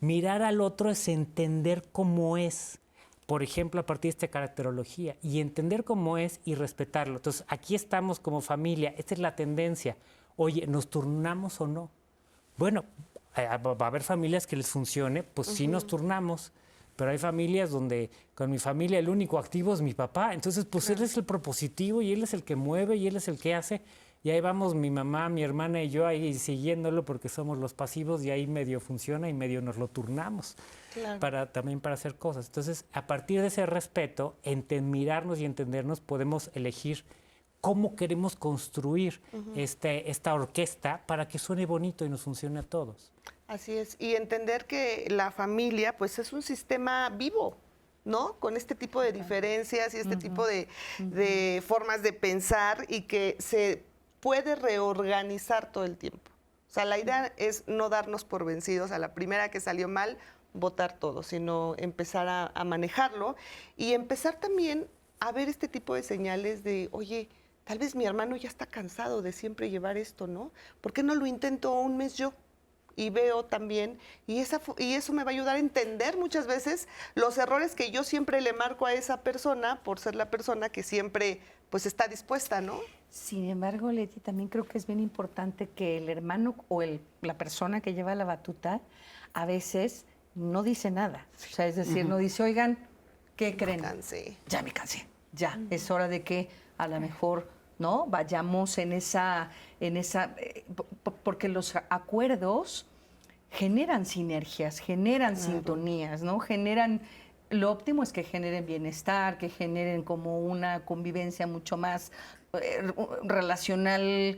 Mirar al otro es entender cómo es, por ejemplo, a partir de esta caracterología, y entender cómo es y respetarlo. Entonces, aquí estamos como familia, esta es la tendencia. Oye, ¿nos turnamos o no? Bueno, va a haber familias que les funcione, pues sí nos turnamos, pero hay familias donde con mi familia el único activo es mi papá, entonces pues él es el propositivo y él es el que mueve y él es el que hace, y ahí vamos mi mamá, mi hermana y yo ahí siguiéndolo porque somos los pasivos, y ahí medio funciona y medio nos lo turnamos también para hacer cosas. Entonces, a partir de ese respeto, mirarnos y entendernos, podemos elegir cómo queremos construir esta orquesta para que suene bonito y nos funcione a todos. Así es, y entender que la familia pues es un sistema vivo, ¿no? Con este tipo de diferencias y este tipo de formas de pensar, y que se puede reorganizar todo el tiempo. O sea, la idea es no darnos por vencidos a la primera que salió mal, botar todo, sino empezar a manejarlo y empezar también a ver este tipo de señales de, oye, tal vez mi hermano ya está cansado de siempre llevar esto, ¿no? ¿Por qué no lo intento un mes yo? Y veo también, y eso me va a ayudar a entender muchas veces los errores que yo siempre le marco a esa persona por ser la persona que siempre pues está dispuesta, ¿no? Sin embargo, Leti, también creo que es bien importante que el hermano o la persona que lleva la batuta a veces no dice nada. O sea, es decir, no dice, oigan, ¿qué creen? Ya me cansé, ya, es hora de que a lo mejor, ¿no? Vayamos en esa porque los acuerdos generan sinergias, generan sintonías, ¿no? Lo óptimo es que generen bienestar, que generen como una convivencia mucho más relacional,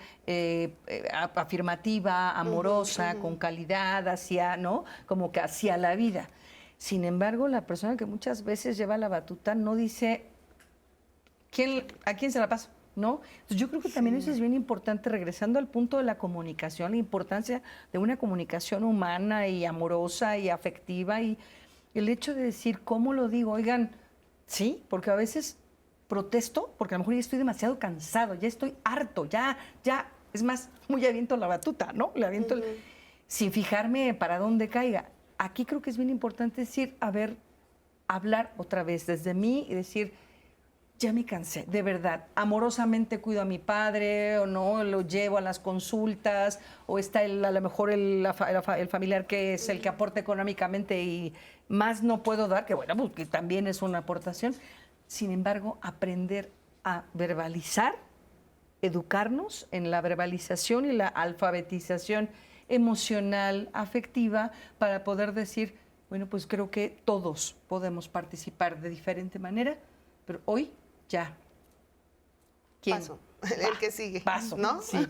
afirmativa, amorosa, con calidad, ¿no? Como que hacia la vida. Sin embargo, la persona que muchas veces lleva la batuta no dice ¿a quién se la paso? ¿No? Entonces yo creo que también eso es bien importante, regresando al punto de la comunicación, la importancia de una comunicación humana y amorosa y afectiva, y el hecho de decir cómo lo digo, oigan, sí, porque a veces protesto, porque a lo mejor ya estoy demasiado cansado, ya estoy harto, ya, es más, muy aviento la batuta, ¿no? Le aviento sin fijarme para dónde caiga. Aquí creo que es bien importante decir, hablar otra vez desde mí y decir, ya me cansé, de verdad. Amorosamente cuido a mi padre, o no, lo llevo a las consultas, o está a lo mejor el familiar que es el que aporta económicamente y más no puedo dar, que bueno, pues que también es una aportación. Sin embargo, aprender a verbalizar, educarnos en la verbalización y la alfabetización emocional, afectiva, para poder decir, bueno, pues creo que todos podemos participar de diferente manera, pero hoy ya. ¿Quién? Paso. El que sigue. Paso, ¿no? Sí.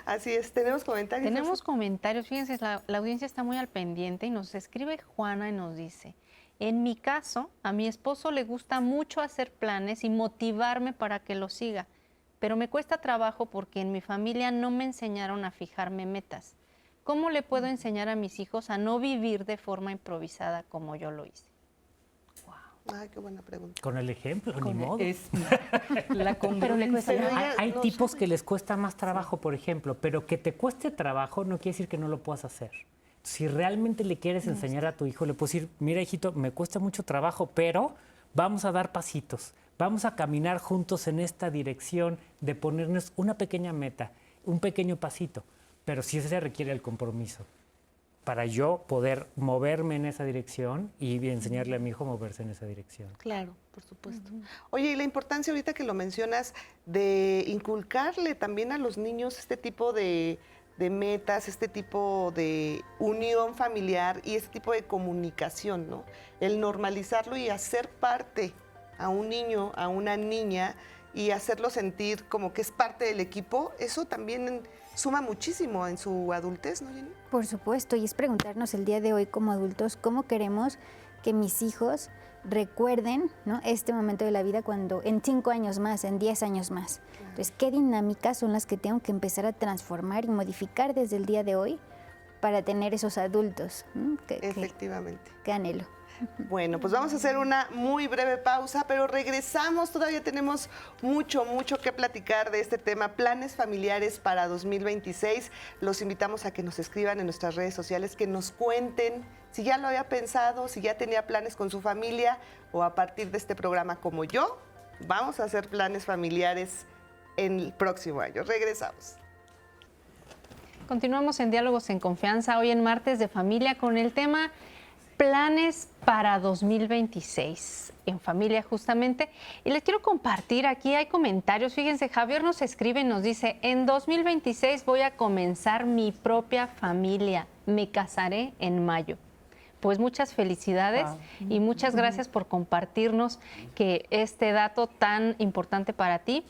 Así es. ¿Tenemos comentarios? Tenemos comentarios. Fíjense, la audiencia está muy al pendiente y nos escribe Juana y nos dice, en mi caso, a mi esposo le gusta mucho hacer planes y motivarme para que lo siga, pero me cuesta trabajo porque en mi familia no me enseñaron a fijarme metas. ¿Cómo le puedo enseñar a mis hijos a no vivir de forma improvisada como yo lo hice? Ay, qué buena pregunta. Con el ejemplo, ni modo. Es la congruencia. Hay tipos que les cuesta más trabajo, por ejemplo, pero que te cueste trabajo no quiere decir que no lo puedas hacer. Si realmente le quieres enseñar a tu hijo, le puedes decir, mira, hijito, me cuesta mucho trabajo, pero vamos a dar pasitos. Vamos a caminar juntos en esta dirección de ponernos una pequeña meta, un pequeño pasito, pero sí se requiere el compromiso para yo poder moverme en esa dirección y enseñarle a mi hijo a moverse en esa dirección. Claro, por supuesto. Oye, y la importancia ahorita que lo mencionas de inculcarle también a los niños este tipo de metas, este tipo de unión familiar y este tipo de comunicación, ¿no? El normalizarlo y hacer parte a un niño, a una niña y hacerlo sentir como que es parte del equipo, eso también suma muchísimo en su adultez, ¿no, Jenny? Por supuesto, y es preguntarnos el día de hoy como adultos cómo queremos que mis hijos recuerden, ¿no?, este momento de la vida cuando en 5 años más, en 10 años más. Entonces, ¿qué dinámicas son las que tengo que empezar a transformar y modificar desde el día de hoy para tener esos adultos? Efectivamente. ¿Qué anhelo? Bueno, pues vamos a hacer una muy breve pausa, pero regresamos. Todavía tenemos mucho que platicar de este tema, planes familiares para 2026. Los invitamos a que nos escriban en nuestras redes sociales, que nos cuenten si ya lo había pensado, si ya tenía planes con su familia o a partir de este programa como yo, vamos a hacer planes familiares en el próximo año. Regresamos. Continuamos en Diálogos en Confianza, hoy en Martes de Familia con el tema planes para 2026 en familia justamente. Y les quiero compartir, aquí hay comentarios. Fíjense, Javier nos escribe y nos dice, en 2026 voy a comenzar mi propia familia. Me casaré en mayo. Pues muchas felicidades y muchas gracias por compartirnos que este dato tan importante para ti.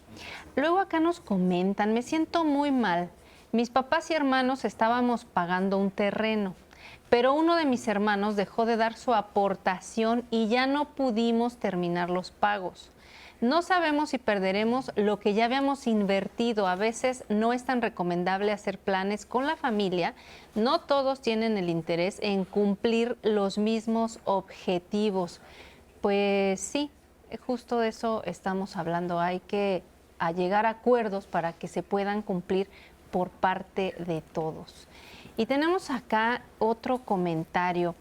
Luego acá nos comentan, me siento muy mal. Mis papás y hermanos estábamos pagando un terreno, pero uno de mis hermanos dejó de dar su aportación y ya no pudimos terminar los pagos. No sabemos si perderemos lo que ya habíamos invertido. A veces no es tan recomendable hacer planes con la familia. No todos tienen el interés en cumplir los mismos objetivos. Pues sí, justo de eso estamos hablando. Hay que llegar a acuerdos para que se puedan cumplir por parte de todos. Y tenemos acá otro comentario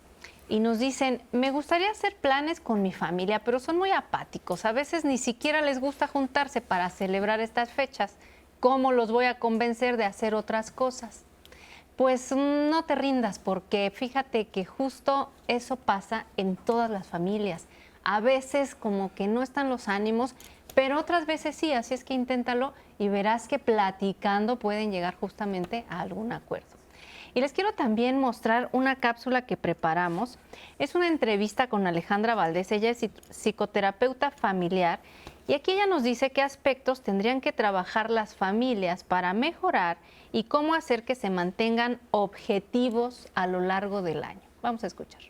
y nos dicen, me gustaría hacer planes con mi familia, pero son muy apáticos. A veces ni siquiera les gusta juntarse para celebrar estas fechas. ¿Cómo los voy a convencer de hacer otras cosas? Pues no te rindas, porque fíjate que justo eso pasa en todas las familias. A veces como que no están los ánimos, pero otras veces sí, así es que inténtalo y verás que platicando pueden llegar justamente a algún acuerdo. Y les quiero también mostrar una cápsula que preparamos. Es una entrevista con Alejandra Valdés, ella es psicoterapeuta familiar y aquí ella nos dice qué aspectos tendrían que trabajar las familias para mejorar y cómo hacer que se mantengan objetivos a lo largo del año. Vamos a escuchar.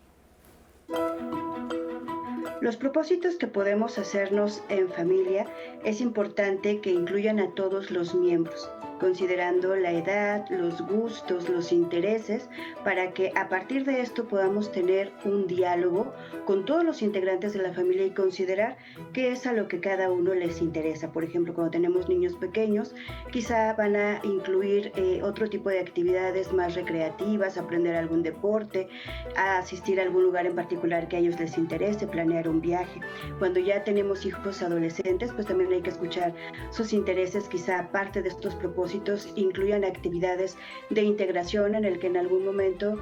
Los propósitos que podemos hacernos en familia es importante que incluyan a todos los miembros. considerando la edad, los gustos, los intereses, para que a partir de esto podamos tener un diálogo con todos los integrantes de la familia y considerar qué es a lo que cada uno les interesa. Por ejemplo, cuando tenemos niños pequeños, quizá van a incluir otro tipo de actividades más recreativas, aprender algún deporte, a asistir a algún lugar en particular que a ellos les interese, planear un viaje. Cuando ya tenemos hijos adolescentes, pues también hay que escuchar sus intereses. Quizá parte de estos propósitos incluyan actividades de integración en el que en algún momento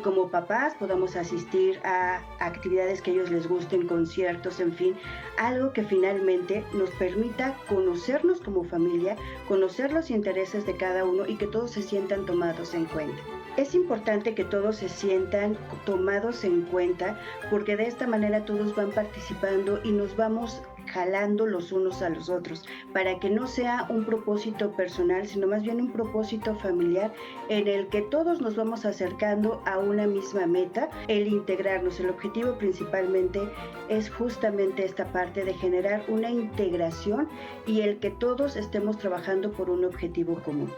como papás podamos asistir a actividades que a ellos les gusten, conciertos, en fin, algo que finalmente nos permita conocernos como familia, conocer los intereses de cada uno y que todos se sientan tomados en cuenta. Es importante que todos se sientan tomados en cuenta porque de esta manera todos van participando y nos vamos jalando los unos a los otros para que no sea un propósito personal, sino más bien un propósito familiar en el que todos nos vamos acercando a una misma meta, el integrarnos. El objetivo principalmente es justamente esta parte de generar una integración y el que todos estemos trabajando por un objetivo común.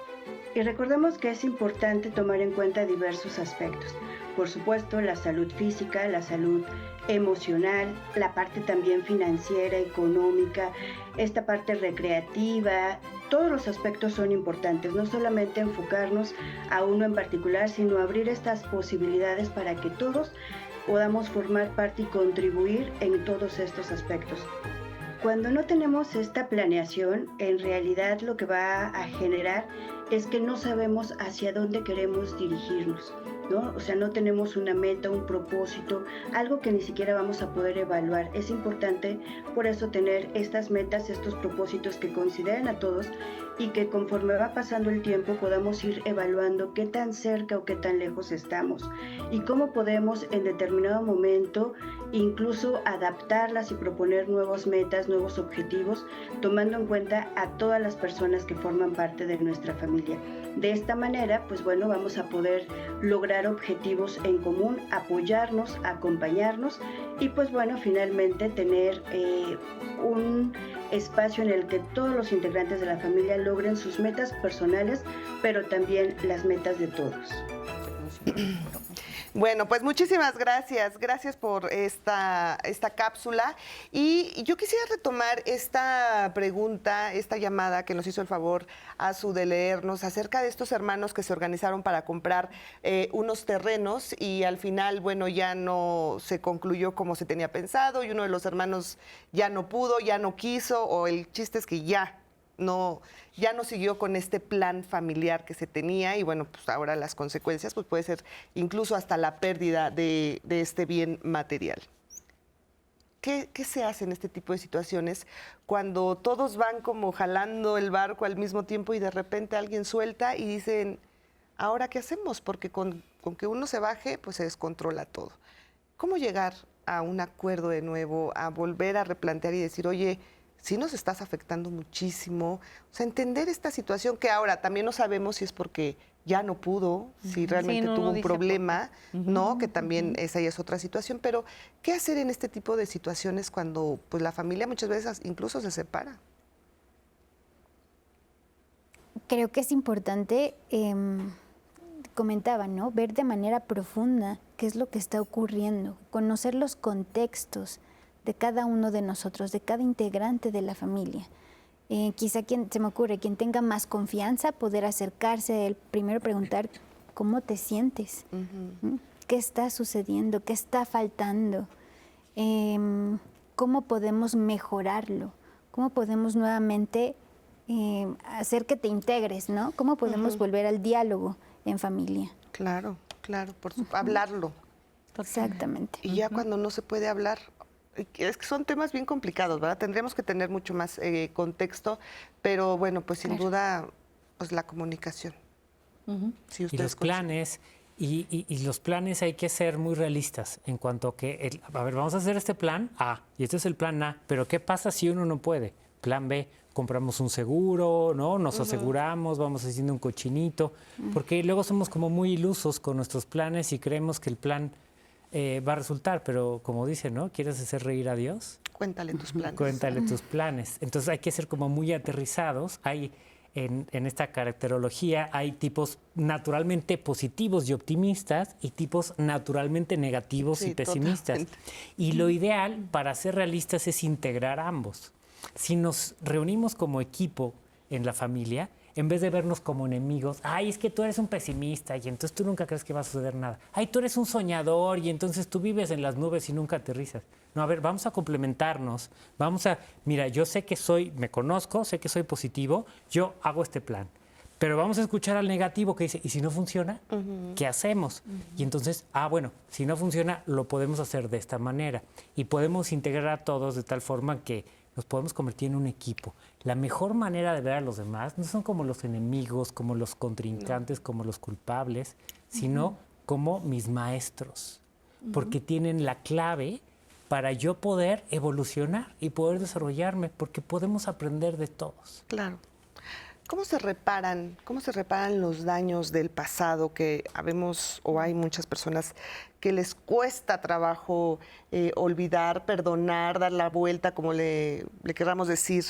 Y recordemos que es importante tomar en cuenta diversos aspectos. Por supuesto, la salud física, la salud emocional, la parte también financiera, económica, esta parte recreativa. Todos los aspectos son importantes, no solamente enfocarnos a uno en particular, sino abrir estas posibilidades para que todos podamos formar parte y contribuir en todos estos aspectos. Cuando no tenemos esta planeación, en realidad lo que va a generar es que no sabemos hacia dónde queremos dirigirnos, ¿no? O sea, no tenemos una meta, un propósito, algo que ni siquiera vamos a poder evaluar. Es importante por eso tener estas metas, estos propósitos que consideren a todos y que conforme va pasando el tiempo podamos ir evaluando qué tan cerca o qué tan lejos estamos y cómo podemos en determinado momento incluso adaptarlas y proponer nuevas metas, nuevos objetivos, tomando en cuenta a todas las personas que forman parte de nuestra familia. De esta manera, pues bueno, vamos a poder lograr objetivos en común, apoyarnos, acompañarnos y pues bueno, finalmente tener un espacio en el que todos los integrantes de la familia logren sus metas personales, pero también las metas de todos. Bueno, pues muchísimas gracias. Gracias por esta cápsula. Y yo quisiera retomar esta pregunta, esta llamada que nos hizo el favor Azu de leernos acerca de estos hermanos que se organizaron para comprar unos terrenos y al final, bueno, ya no se concluyó como se tenía pensado y uno de los hermanos ya no pudo, ya no quiso, o el chiste es que ya no siguió con este plan familiar que se tenía y bueno, pues ahora las consecuencias pues puede ser incluso hasta la pérdida de este bien material. ¿Qué se hace en este tipo de situaciones cuando todos van como jalando el barco al mismo tiempo y de repente alguien suelta y dicen, ¿ahora qué hacemos? Porque con que uno se baje, pues se descontrola todo. ¿Cómo llegar a un acuerdo de nuevo, a volver a replantear y decir, oye, sí nos estás afectando muchísimo? O sea, entender esta situación que ahora también no sabemos si es porque ya no pudo, si realmente tuvo un problema, ¿no? Que también esa ya es otra situación. Pero, ¿qué hacer en este tipo de situaciones cuando pues, la familia muchas veces incluso se separa? Creo que es importante, comentaba, ¿no? Ver de manera profunda qué es lo que está ocurriendo, conocer los contextos de cada uno de nosotros, de cada integrante de la familia. Quizá se me ocurre, quien tenga más confianza, poder acercarse a él, primero preguntar, ¿cómo te sientes? ¿Qué está sucediendo? ¿Qué está faltando? ¿Cómo podemos mejorarlo? ¿Cómo podemos nuevamente hacer que te integres, ¿no? ¿Cómo podemos volver al diálogo en familia? Claro, hablarlo. Exactamente. Y ya cuando no se puede hablar, es que son temas bien complicados, ¿verdad? Tendríamos que tener mucho más contexto, pero bueno, pues sin duda, pues la comunicación. Si y los planes, y los planes hay que ser muy realistas en cuanto a que, a ver, vamos a hacer este plan A, y este es el plan A, pero ¿qué pasa si uno no puede? Plan B, compramos un seguro, ¿no? Nos aseguramos, vamos haciendo un cochinito, porque luego somos como muy ilusos con nuestros planes y creemos que el plan va a resultar, pero como dice, ¿no? ¿Quieres hacer reír a Dios? Cuéntale tus planes. Cuéntale tus planes. Entonces hay que ser como muy aterrizados. Hay en esta caracterología hay tipos naturalmente positivos y optimistas y tipos naturalmente negativos y pesimistas. Totalmente. Y lo ideal para ser realistas es integrar ambos. Si nos reunimos como equipo en la familia, en vez de vernos como enemigos, ay, es que tú eres un pesimista y entonces tú nunca crees que va a suceder nada. Ay, tú eres un soñador y entonces tú vives en las nubes y nunca aterrizas. No, a ver, vamos a complementarnos, mira, yo sé que me conozco, sé que soy positivo, yo hago este plan. Pero vamos a escuchar al negativo que dice, ¿y si no funciona? ¿Qué hacemos? Y entonces, bueno, si no funciona, lo podemos hacer de esta manera. Y podemos integrar a todos de tal forma que nos podemos convertir en un equipo. La mejor manera de ver a los demás no son como los enemigos, como los contrincantes, como los culpables, sino como mis maestros. Porque tienen la clave para yo poder evolucionar y poder desarrollarme, porque podemos aprender de todos. Claro. ¿Cómo se reparan los daños del pasado que habemos o hay muchas personas que les cuesta trabajo olvidar, perdonar, dar la vuelta, como le queramos decir?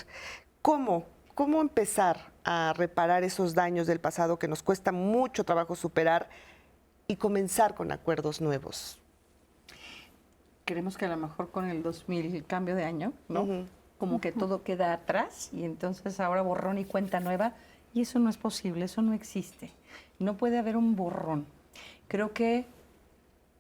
¿Cómo empezar a reparar esos daños del pasado que nos cuesta mucho trabajo superar y comenzar con acuerdos nuevos? Creemos que a lo mejor con el 2000, el cambio de año, ¿no? Como que todo queda atrás y entonces ahora borrón y cuenta nueva, y eso no es posible, eso no existe. No puede haber un borrón. Creo que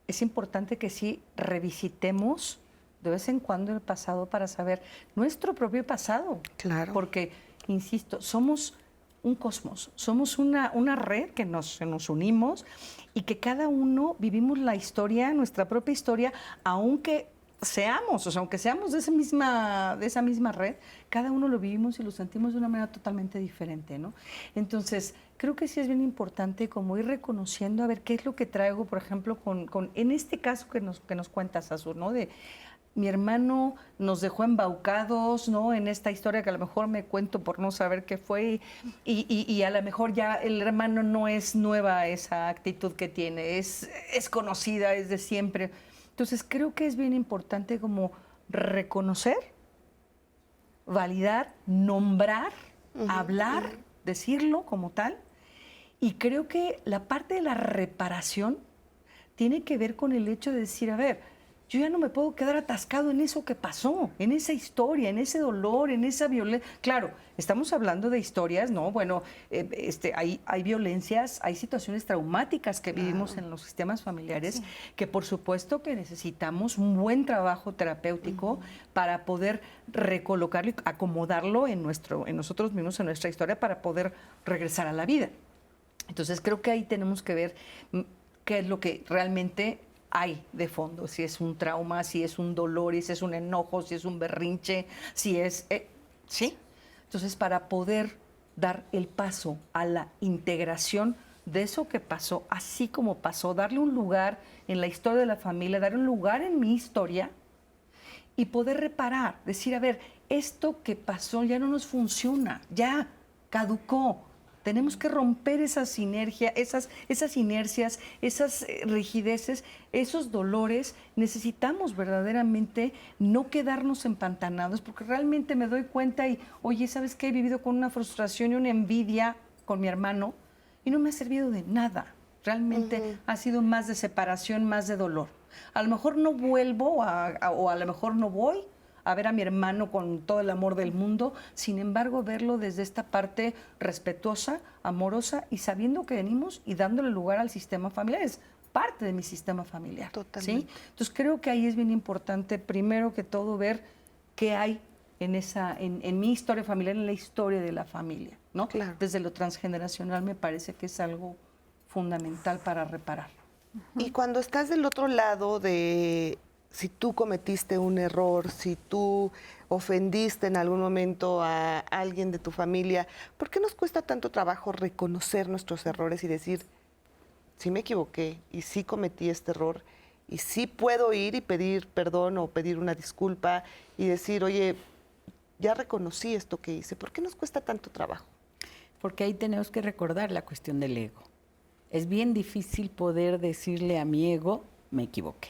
es importante que sí revisitemos de vez en cuando el pasado para saber nuestro propio pasado. Claro. Porque, insisto, somos un cosmos, somos una red que nos unimos y que cada uno vivimos la historia, nuestra propia historia, aunque seamos de esa misma red, cada uno lo vivimos y lo sentimos de una manera totalmente diferente, ¿no? Entonces, creo que sí es bien importante como ir reconociendo a ver qué es lo que traigo, por ejemplo, en este caso que nos cuentas, Azur, ¿no? De mi hermano nos dejó embaucados, ¿no? En esta historia que a lo mejor me cuento por no saber qué fue y a lo mejor ya el hermano no es nueva esa actitud que tiene, es conocida, es de siempre. Entonces, creo que es bien importante como reconocer, validar, nombrar, hablar, decirlo como tal. Y creo que la parte de la reparación tiene que ver con el hecho de decir, a ver, yo ya no me puedo quedar atascado en eso que pasó, en esa historia, en ese dolor, en esa violencia. Claro, estamos hablando de historias, ¿no? Bueno, hay violencias, hay situaciones traumáticas que vivimos en los sistemas familiares, que por supuesto que necesitamos un buen trabajo terapéutico para poder recolocarlo y acomodarlo en nosotros mismos, en nuestra historia, para poder regresar a la vida. Entonces creo que ahí tenemos que ver qué es lo que realmente hay de fondo, si es un trauma, si es un dolor, si es un enojo, si es un berrinche, si es... ¿sí? Entonces, para poder dar el paso a la integración de eso que pasó, así como pasó, darle un lugar en la historia de la familia, darle un lugar en mi historia y poder reparar, decir, a ver, esto que pasó ya no nos funciona, ya caducó. Tenemos que romper esa sinergia, esas inercias, esas rigideces, esos dolores. Necesitamos verdaderamente no quedarnos empantanados, porque realmente me doy cuenta y, oye, ¿sabes qué? He vivido con una frustración y una envidia con mi hermano y no me ha servido de nada. Realmente ha sido más de separación, más de dolor. A lo mejor no vuelvo o a lo mejor no voy a ver a mi hermano con todo el amor del mundo, sin embargo, verlo desde esta parte respetuosa, amorosa y sabiendo que venimos y dándole lugar al sistema familiar. Es parte de mi sistema familiar. Totalmente. ¿Sí? Entonces, creo que ahí es bien importante, primero que todo, ver qué hay en mi historia familiar, en la historia de la familia, ¿no? Claro. Desde lo transgeneracional me parece que es algo fundamental para reparar. Y cuando estás del otro lado de... Si tú cometiste un error, si tú ofendiste en algún momento a alguien de tu familia, ¿por qué nos cuesta tanto trabajo reconocer nuestros errores y decir, sí me equivoqué y sí cometí este error y sí puedo ir y pedir perdón o pedir una disculpa y decir, oye, ya reconocí esto que hice? ¿Por qué nos cuesta tanto trabajo? Porque ahí tenemos que recordar la cuestión del ego. Es bien difícil poder decirle a mi ego, me equivoqué.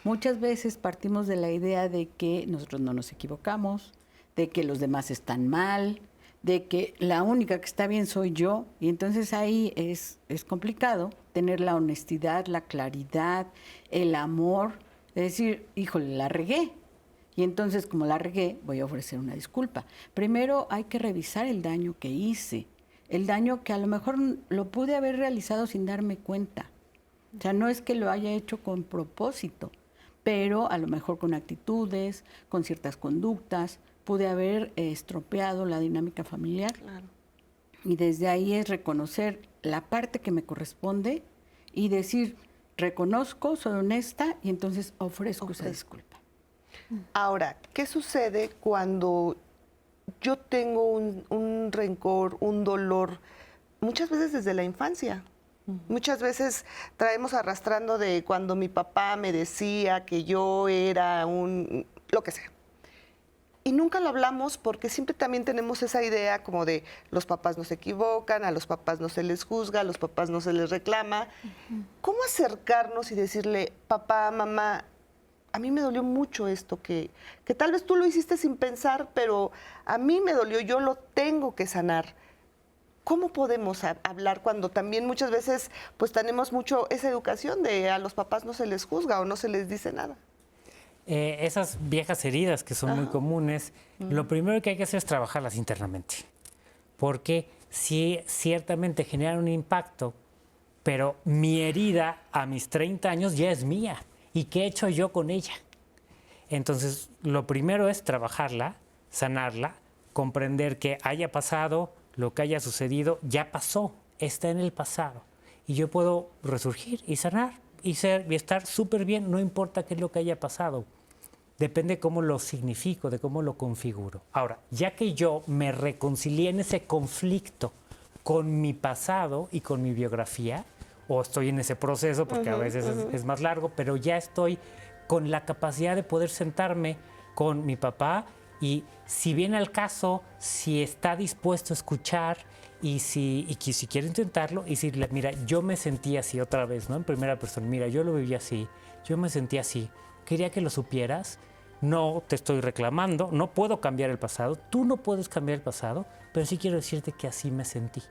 Muchas veces partimos de la idea de que nosotros no nos equivocamos, de que los demás están mal, de que la única que está bien soy yo, y entonces ahí es complicado tener la honestidad, la claridad, el amor, es decir, híjole, la regué. Y entonces, como la regué, voy a ofrecer una disculpa. Primero hay que revisar el daño que hice, el daño que a lo mejor lo pude haber realizado sin darme cuenta. O sea, no es que lo haya hecho con propósito, pero a lo mejor con actitudes, con ciertas conductas, pude haber estropeado la dinámica familiar. Claro. Y desde ahí es reconocer la parte que me corresponde y decir, reconozco, soy honesta y entonces ofrezco esa disculpa. Ahora, ¿qué sucede cuando yo tengo un rencor, un dolor, muchas veces desde la infancia? Muchas veces traemos arrastrando de cuando mi papá me decía que yo era lo que sea. Y nunca lo hablamos porque siempre también tenemos esa idea como de los papás no se equivocan, a los papás no se les juzga, a los papás no se les reclama. ¿Cómo acercarnos y decirle, papá, mamá, a mí me dolió mucho esto, que tal vez tú lo hiciste sin pensar, pero a mí me dolió, yo lo tengo que sanar? ¿Cómo podemos hablar cuando también muchas veces pues tenemos mucho esa educación de a los papás no se les juzga o no se les dice nada? Esas viejas heridas que son muy comunes, lo primero que hay que hacer es trabajarlas internamente. Porque sí, ciertamente generan un impacto, pero mi herida a mis 30 años ya es mía. ¿Y qué he hecho yo con ella? Entonces, lo primero es trabajarla, sanarla, comprender que haya pasado, lo que haya sucedido, ya pasó, está en el pasado. Y yo puedo resurgir y sanar y estar súper bien, no importa qué es lo que haya pasado. Depende cómo lo significo, de cómo lo configuro. Ahora, ya que yo me reconcilié en ese conflicto con mi pasado y con mi biografía, o estoy en ese proceso, porque a veces es más largo, pero ya estoy con la capacidad de poder sentarme con mi papá y, si viene al caso, si está dispuesto a escuchar y si quiere intentarlo, y decirle, mira, yo me sentí así otra vez, ¿no? En primera persona, mira, yo lo viví así, yo me sentí así, quería que lo supieras, no te estoy reclamando, no puedo cambiar el pasado, tú no puedes cambiar el pasado, pero sí quiero decirte que así me sentí.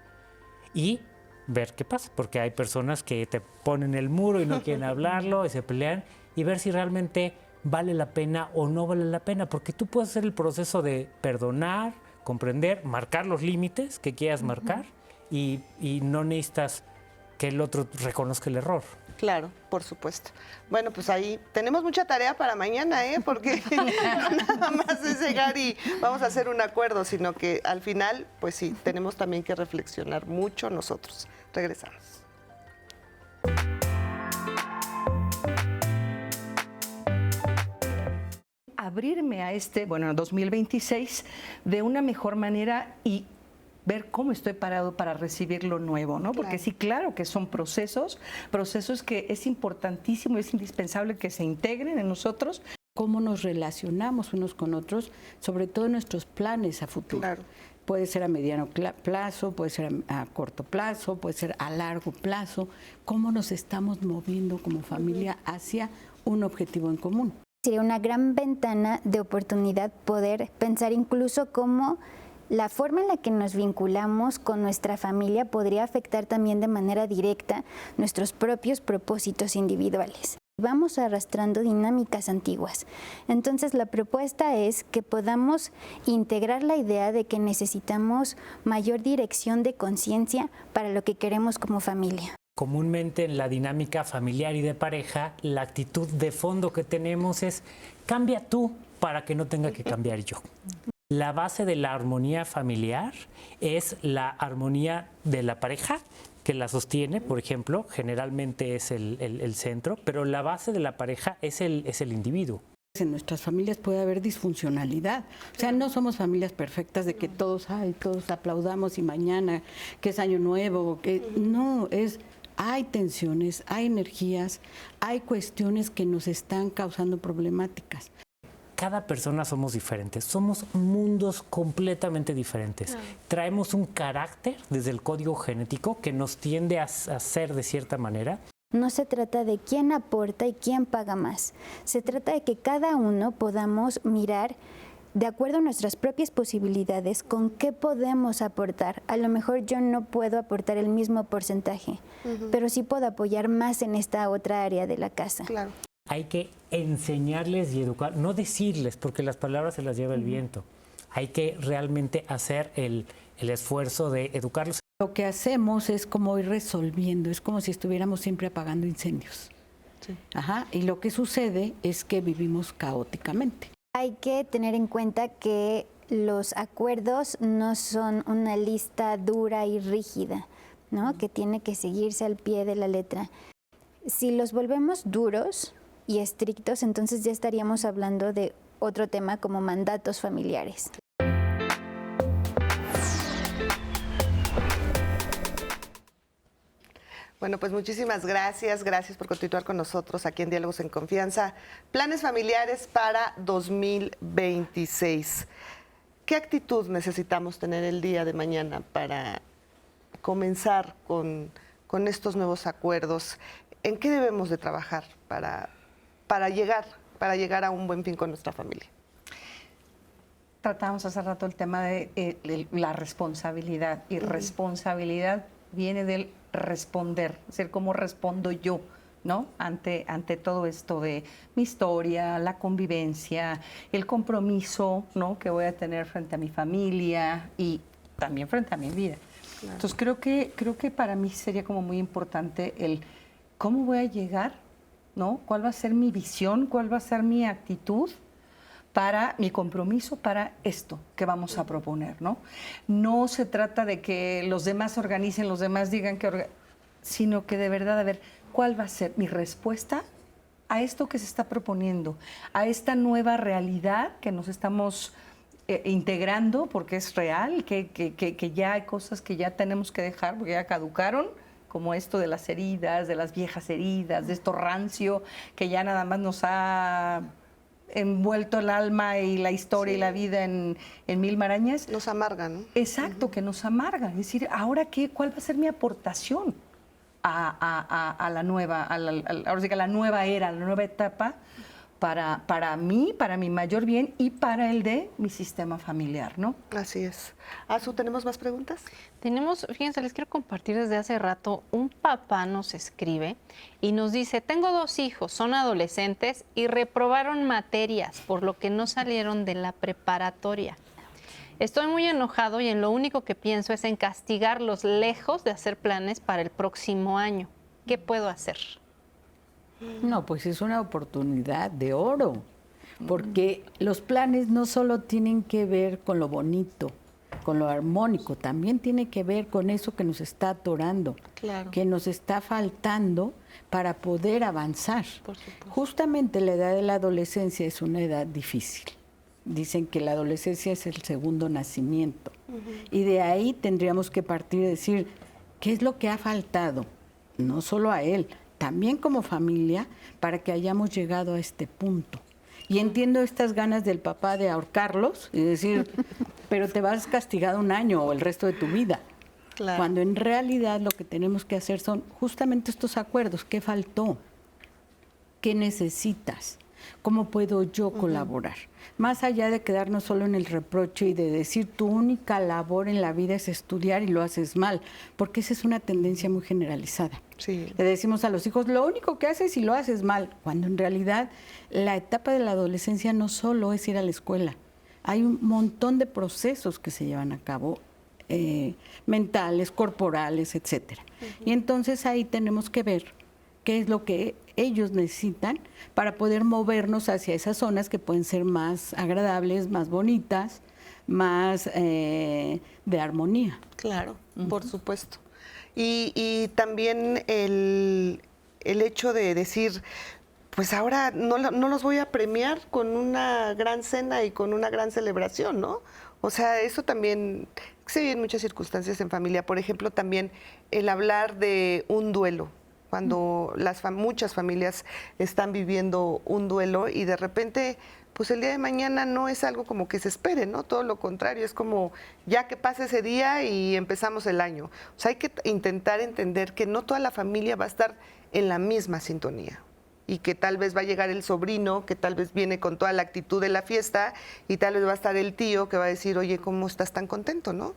Y ver qué pasa, porque hay personas que te ponen el muro y no quieren hablarlo y se pelean, y ver si realmente vale la pena o no vale la pena, porque tú puedes hacer el proceso de perdonar, comprender, marcar los límites que quieras marcar y no necesitas que el otro reconozca el error. Claro, por supuesto. Bueno, pues ahí tenemos mucha tarea para mañana, porque no nada más es llegar y vamos a hacer un acuerdo, sino que al final, pues sí, tenemos también que reflexionar mucho nosotros. Regresamos. Abrirme a 2026 de una mejor manera y ver cómo estoy parado para recibir lo nuevo, ¿no? Porque sí, claro que son procesos que es importantísimo, es indispensable que se integren en nosotros. Cómo nos relacionamos unos con otros, sobre todo en nuestros planes a futuro. Claro. Puede ser a mediano plazo, puede ser a corto plazo, puede ser a largo plazo. Cómo nos estamos moviendo como familia hacia un objetivo en común. Sería una gran ventana de oportunidad poder pensar incluso cómo la forma en la que nos vinculamos con nuestra familia podría afectar también de manera directa nuestros propios propósitos individuales. Vamos arrastrando dinámicas antiguas. Entonces, la propuesta es que podamos integrar la idea de que necesitamos mayor dirección de conciencia para lo que queremos como familia. Comúnmente en la dinámica familiar y de pareja, la actitud de fondo que tenemos es cambia tú para que no tenga que cambiar yo. La base de la armonía familiar es la armonía de la pareja, que la sostiene, por ejemplo, generalmente es el centro, pero la base de la pareja es el individuo. En nuestras familias puede haber disfuncionalidad. O sea, no somos familias perfectas de que todos aplaudamos y mañana, que es año nuevo, que no, hay tensiones, hay energías, hay cuestiones que nos están causando problemáticas. Cada persona somos diferentes, somos mundos completamente diferentes. Traemos un carácter desde el código genético que nos tiende a ser de cierta manera. No se trata de quién aporta y quién paga más. Se trata de que cada uno podamos mirar de acuerdo a nuestras propias posibilidades, con qué podemos aportar. A lo mejor yo no puedo aportar el mismo porcentaje, pero sí puedo apoyar más en esta otra área de la casa. Claro. Hay que enseñarles y educar, no decirles, porque las palabras se las lleva el viento. Hay que realmente hacer el esfuerzo de educarlos. Lo que hacemos es como ir resolviendo, es como si estuviéramos siempre apagando incendios. Sí. Ajá, y lo que sucede es que vivimos caóticamente. Hay que tener en cuenta que los acuerdos no son una lista dura y rígida, ¿no? Que tiene que seguirse al pie de la letra. Si los volvemos duros y estrictos, entonces ya estaríamos hablando de otro tema como mandatos familiares. Bueno, pues muchísimas gracias. Gracias por continuar con nosotros aquí en Diálogos en Confianza. Planes familiares para 2026. ¿Qué actitud necesitamos tener el día de mañana para comenzar con estos nuevos acuerdos? ¿En qué debemos de trabajar para llegar a un buen fin con nuestra familia? Tratamos hace rato el tema de la responsabilidad, y responsabilidad viene del responder, es decir, cómo respondo yo, ¿no? Ante todo esto de mi historia, la convivencia, el compromiso, ¿no? Que voy a tener frente a mi familia y también frente a mi vida. Claro. Entonces creo que para mí sería como muy importante el cómo voy a llegar, ¿no? ¿Cuál va a ser mi visión? ¿Cuál va a ser mi actitud para mi compromiso para esto que vamos a proponer, ¿no? No se trata de que los demás organicen, los demás digan sino que de verdad, a ver, ¿cuál va a ser mi respuesta a esto que se está proponiendo, a esta nueva realidad que nos estamos integrando porque es real, que ya hay cosas que ya tenemos que dejar porque ya caducaron, como esto de las heridas, de las viejas heridas, de esto rancio que ya nada más nos ha envuelto el alma y la historia y la vida en mil marañas. Nos amarga, ¿no? Exacto, que nos amarga. Es decir, ¿ahora qué? ¿Cuál va a ser mi aportación a la nueva, ahora sí que a la nueva era, a la nueva etapa para mí, para mi mayor bien y para el de mi sistema familiar, ¿no? Así es. Azu, ¿tenemos más preguntas? Tenemos, fíjense, les quiero compartir desde hace rato, un papá nos escribe y nos dice, tengo 2 hijos, son adolescentes y reprobaron materias, por lo que no salieron de la preparatoria. Estoy muy enojado y en lo único que pienso es en castigarlos lejos de hacer planes para el próximo año. ¿Qué puedo hacer? No, pues es una oportunidad de oro, porque los planes no solo tienen que ver con lo bonito, con lo armónico, también tiene que ver con eso que nos está atorando, claro, que nos está faltando para poder avanzar. Justamente la edad de la adolescencia es una edad difícil. Dicen que la adolescencia es el segundo nacimiento. Y de ahí tendríamos que partir y decir, ¿qué es lo que ha faltado? No solo a él, también como familia, para que hayamos llegado a este punto. Y entiendo estas ganas del papá de ahorcarlos y decir, pero te vas castigado 1 año o el resto de tu vida. Claro. Cuando en realidad lo que tenemos que hacer son justamente estos acuerdos. ¿Qué faltó? ¿Qué necesitas? ¿Cómo puedo yo colaborar? Más allá de quedarnos solo en el reproche y de decir tu única labor en la vida es estudiar y lo haces mal, porque esa es una tendencia muy generalizada. Sí. Le decimos a los hijos, lo único que haces y lo haces mal, cuando en realidad la etapa de la adolescencia no solo es ir a la escuela, hay un montón de procesos que se llevan a cabo, mentales, corporales, etcétera. Y entonces ahí tenemos que ver qué es lo que ellos necesitan para poder movernos hacia esas zonas que pueden ser más agradables, más bonitas, más de armonía. Claro, por supuesto. Y también el hecho de decir, pues ahora no los voy a premiar con una gran cena y con una gran celebración, ¿no? O sea, eso también se vive en muchas circunstancias en familia. Por ejemplo, también el hablar de un duelo, cuando muchas familias están viviendo un duelo y de repente, pues el día de mañana no es algo como que se espere, ¿no? Todo lo contrario, es como ya que pase ese día y empezamos el año. O sea, hay que intentar entender que no toda la familia va a estar en la misma sintonía y que tal vez va a llegar el sobrino, que tal vez viene con toda la actitud de la fiesta, y tal vez va a estar el tío que va a decir, oye, ¿cómo estás tan contento, no?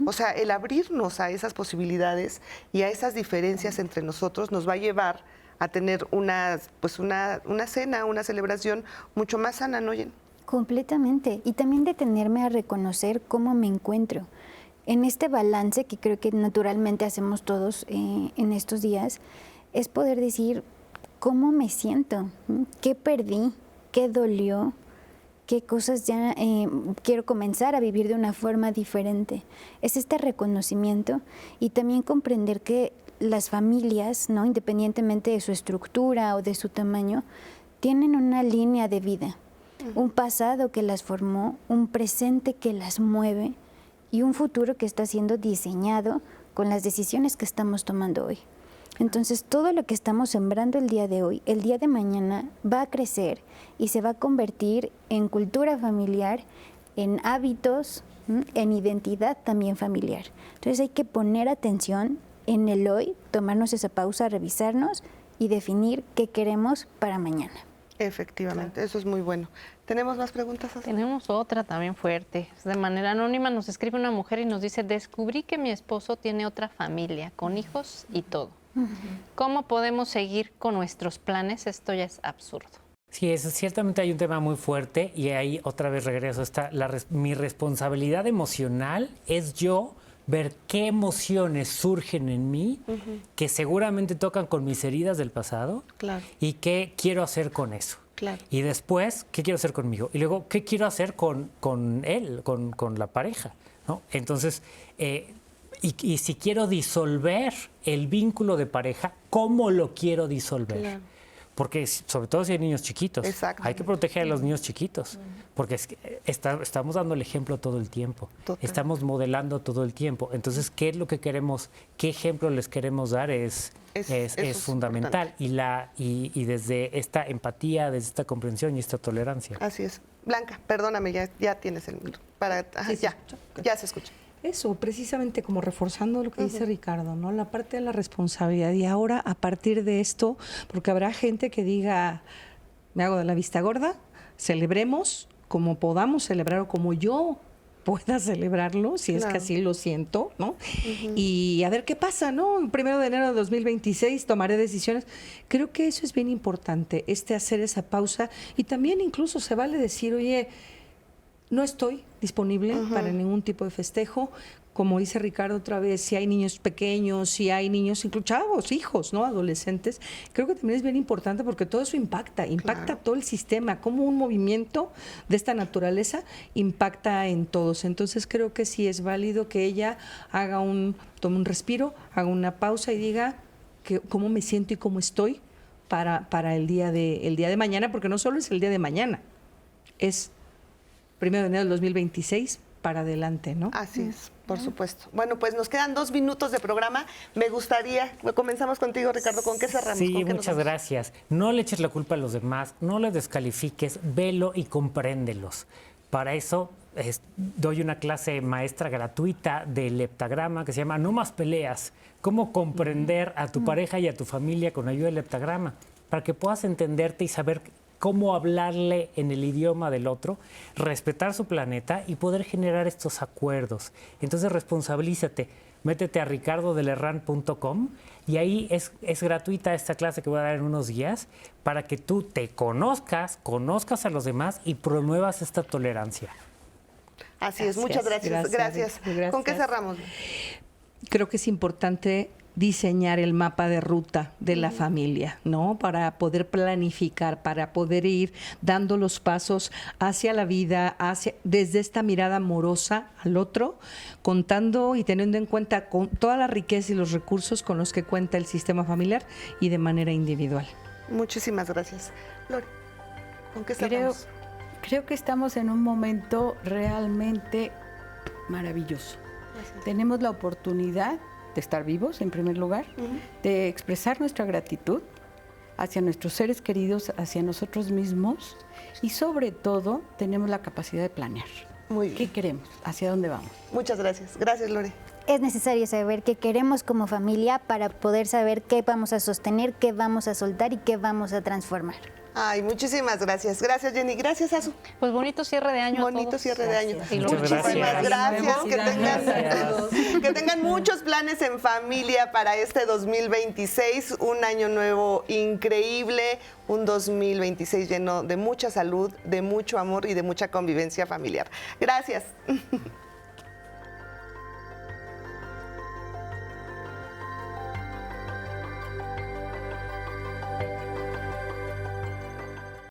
O sea, el abrirnos a esas posibilidades y a esas diferencias entre nosotros nos va a llevar a tener una cena, una celebración mucho más sana, ¿no, Jen? Completamente. Y también detenerme a reconocer cómo me encuentro. En este balance que creo que naturalmente hacemos todos en estos días, es poder decir cómo me siento, qué perdí, qué dolió, qué cosas ya quiero comenzar a vivir de una forma diferente. Es este reconocimiento y también comprender que las familias, ¿no?, independientemente de su estructura o de su tamaño, tienen una línea de vida, un pasado que las formó, un presente que las mueve y un futuro que está siendo diseñado con las decisiones que estamos tomando hoy. Entonces, todo lo que estamos sembrando el día de hoy, el día de mañana va a crecer y se va a convertir en cultura familiar, en hábitos, en identidad también familiar. Entonces, hay que poner atención en el hoy, tomarnos esa pausa, revisarnos y definir qué queremos para mañana. Efectivamente, eso es muy bueno. ¿Tenemos más preguntas? Tenemos otra también fuerte. De manera anónima nos escribe una mujer y nos dice, descubrí que mi esposo tiene otra familia, con hijos y todo. ¿Cómo podemos seguir con nuestros planes? Esto ya es absurdo. Sí, ciertamente hay un tema muy fuerte y ahí otra vez regreso. Mi responsabilidad emocional es yo ver qué emociones surgen en mí que seguramente tocan con mis heridas del pasado y qué quiero hacer con eso. Y después, ¿qué quiero hacer conmigo? Y luego, ¿qué quiero hacer con él, con la pareja, ¿no? Entonces, y si quiero disolver el vínculo de pareja, ¿cómo lo quiero disolver? Porque sobre todo si hay niños chiquitos, hay que proteger a los niños chiquitos, porque estamos dando el ejemplo todo el tiempo, estamos modelando todo el tiempo. Entonces, ¿qué es lo que queremos, qué ejemplo les queremos dar es fundamental? Y desde esta empatía, desde esta comprensión y esta tolerancia. Así es. Blanca, perdóname, ya tienes el minuto. Ya se escucha. Eso, precisamente como reforzando lo que dice Ricardo, ¿no? La parte de la responsabilidad. Y ahora, a partir de esto, porque habrá gente que diga, me hago de la vista gorda, celebremos como podamos celebrar o como yo pueda celebrarlo, si es que así lo siento, ¿no? Y a ver qué pasa, ¿no? El 1 de enero de 2026 tomaré decisiones. Creo que eso es bien importante, hacer esa pausa. Y también incluso se vale decir, oye, no estoy disponible para ningún tipo de festejo. Como dice Ricardo otra vez, si hay niños pequeños, si hay niños, incluso chavos, hijos, ¿no?, adolescentes, creo que también es bien importante porque todo eso impacta todo el sistema, como un movimiento de esta naturaleza impacta en todos. Entonces creo que sí es válido que ella tome un respiro, haga una pausa y diga cómo me siento y cómo estoy para el día de mañana, porque no solo es el día de mañana, es 1 de enero del 2026 para adelante, ¿no? Así es, por supuesto. Bueno, pues nos quedan 2 minutos de programa. Me gustaría, comenzamos contigo, Ricardo, ¿con qué cerramos? Sí, muchas gracias. No le eches la culpa a los demás, no les descalifiques, velo y compréndelos. Para eso doy una clase maestra gratuita del heptagrama que se llama No más peleas, cómo comprender a tu pareja y a tu familia con ayuda del heptagrama, para que puedas entenderte y saber cómo hablarle en el idioma del otro, respetar su planeta y poder generar estos acuerdos. Entonces, responsabilízate. Métete a ricardodelerran.com y ahí es gratuita esta clase que voy a dar en unos días para que tú te conozcas a los demás y promuevas esta tolerancia. Así es, muchas gracias. Gracias. ¿Con qué cerramos? Creo que es importante diseñar el mapa de ruta de la familia, ¿no? Para poder planificar, para poder ir dando los pasos hacia la vida, desde esta mirada amorosa al otro, contando y teniendo en cuenta con toda la riqueza y los recursos con los que cuenta el sistema familiar y de manera individual. Muchísimas gracias. Lore, ¿con qué cerramos? Creo que estamos en un momento realmente maravilloso. Gracias. Tenemos la oportunidad de estar vivos, en primer lugar, de expresar nuestra gratitud hacia nuestros seres queridos, hacia nosotros mismos y sobre todo tenemos la capacidad de planear. Muy bien. ¿Qué queremos? ¿Hacia dónde vamos? Muchas gracias. Gracias, Lore. es necesario saber qué queremos como familia para poder saber qué vamos a sostener, qué vamos a soltar y qué vamos a transformar. Ay, muchísimas gracias. Gracias, Jenny. Gracias, Azu. Pues bonito cierre de año. Bonito cierre de año. Y Muchísimas gracias. Que tengan muchos planes en familia para este 2026. Un año nuevo increíble. Un 2026 lleno de mucha salud, de mucho amor y de mucha convivencia familiar. Gracias.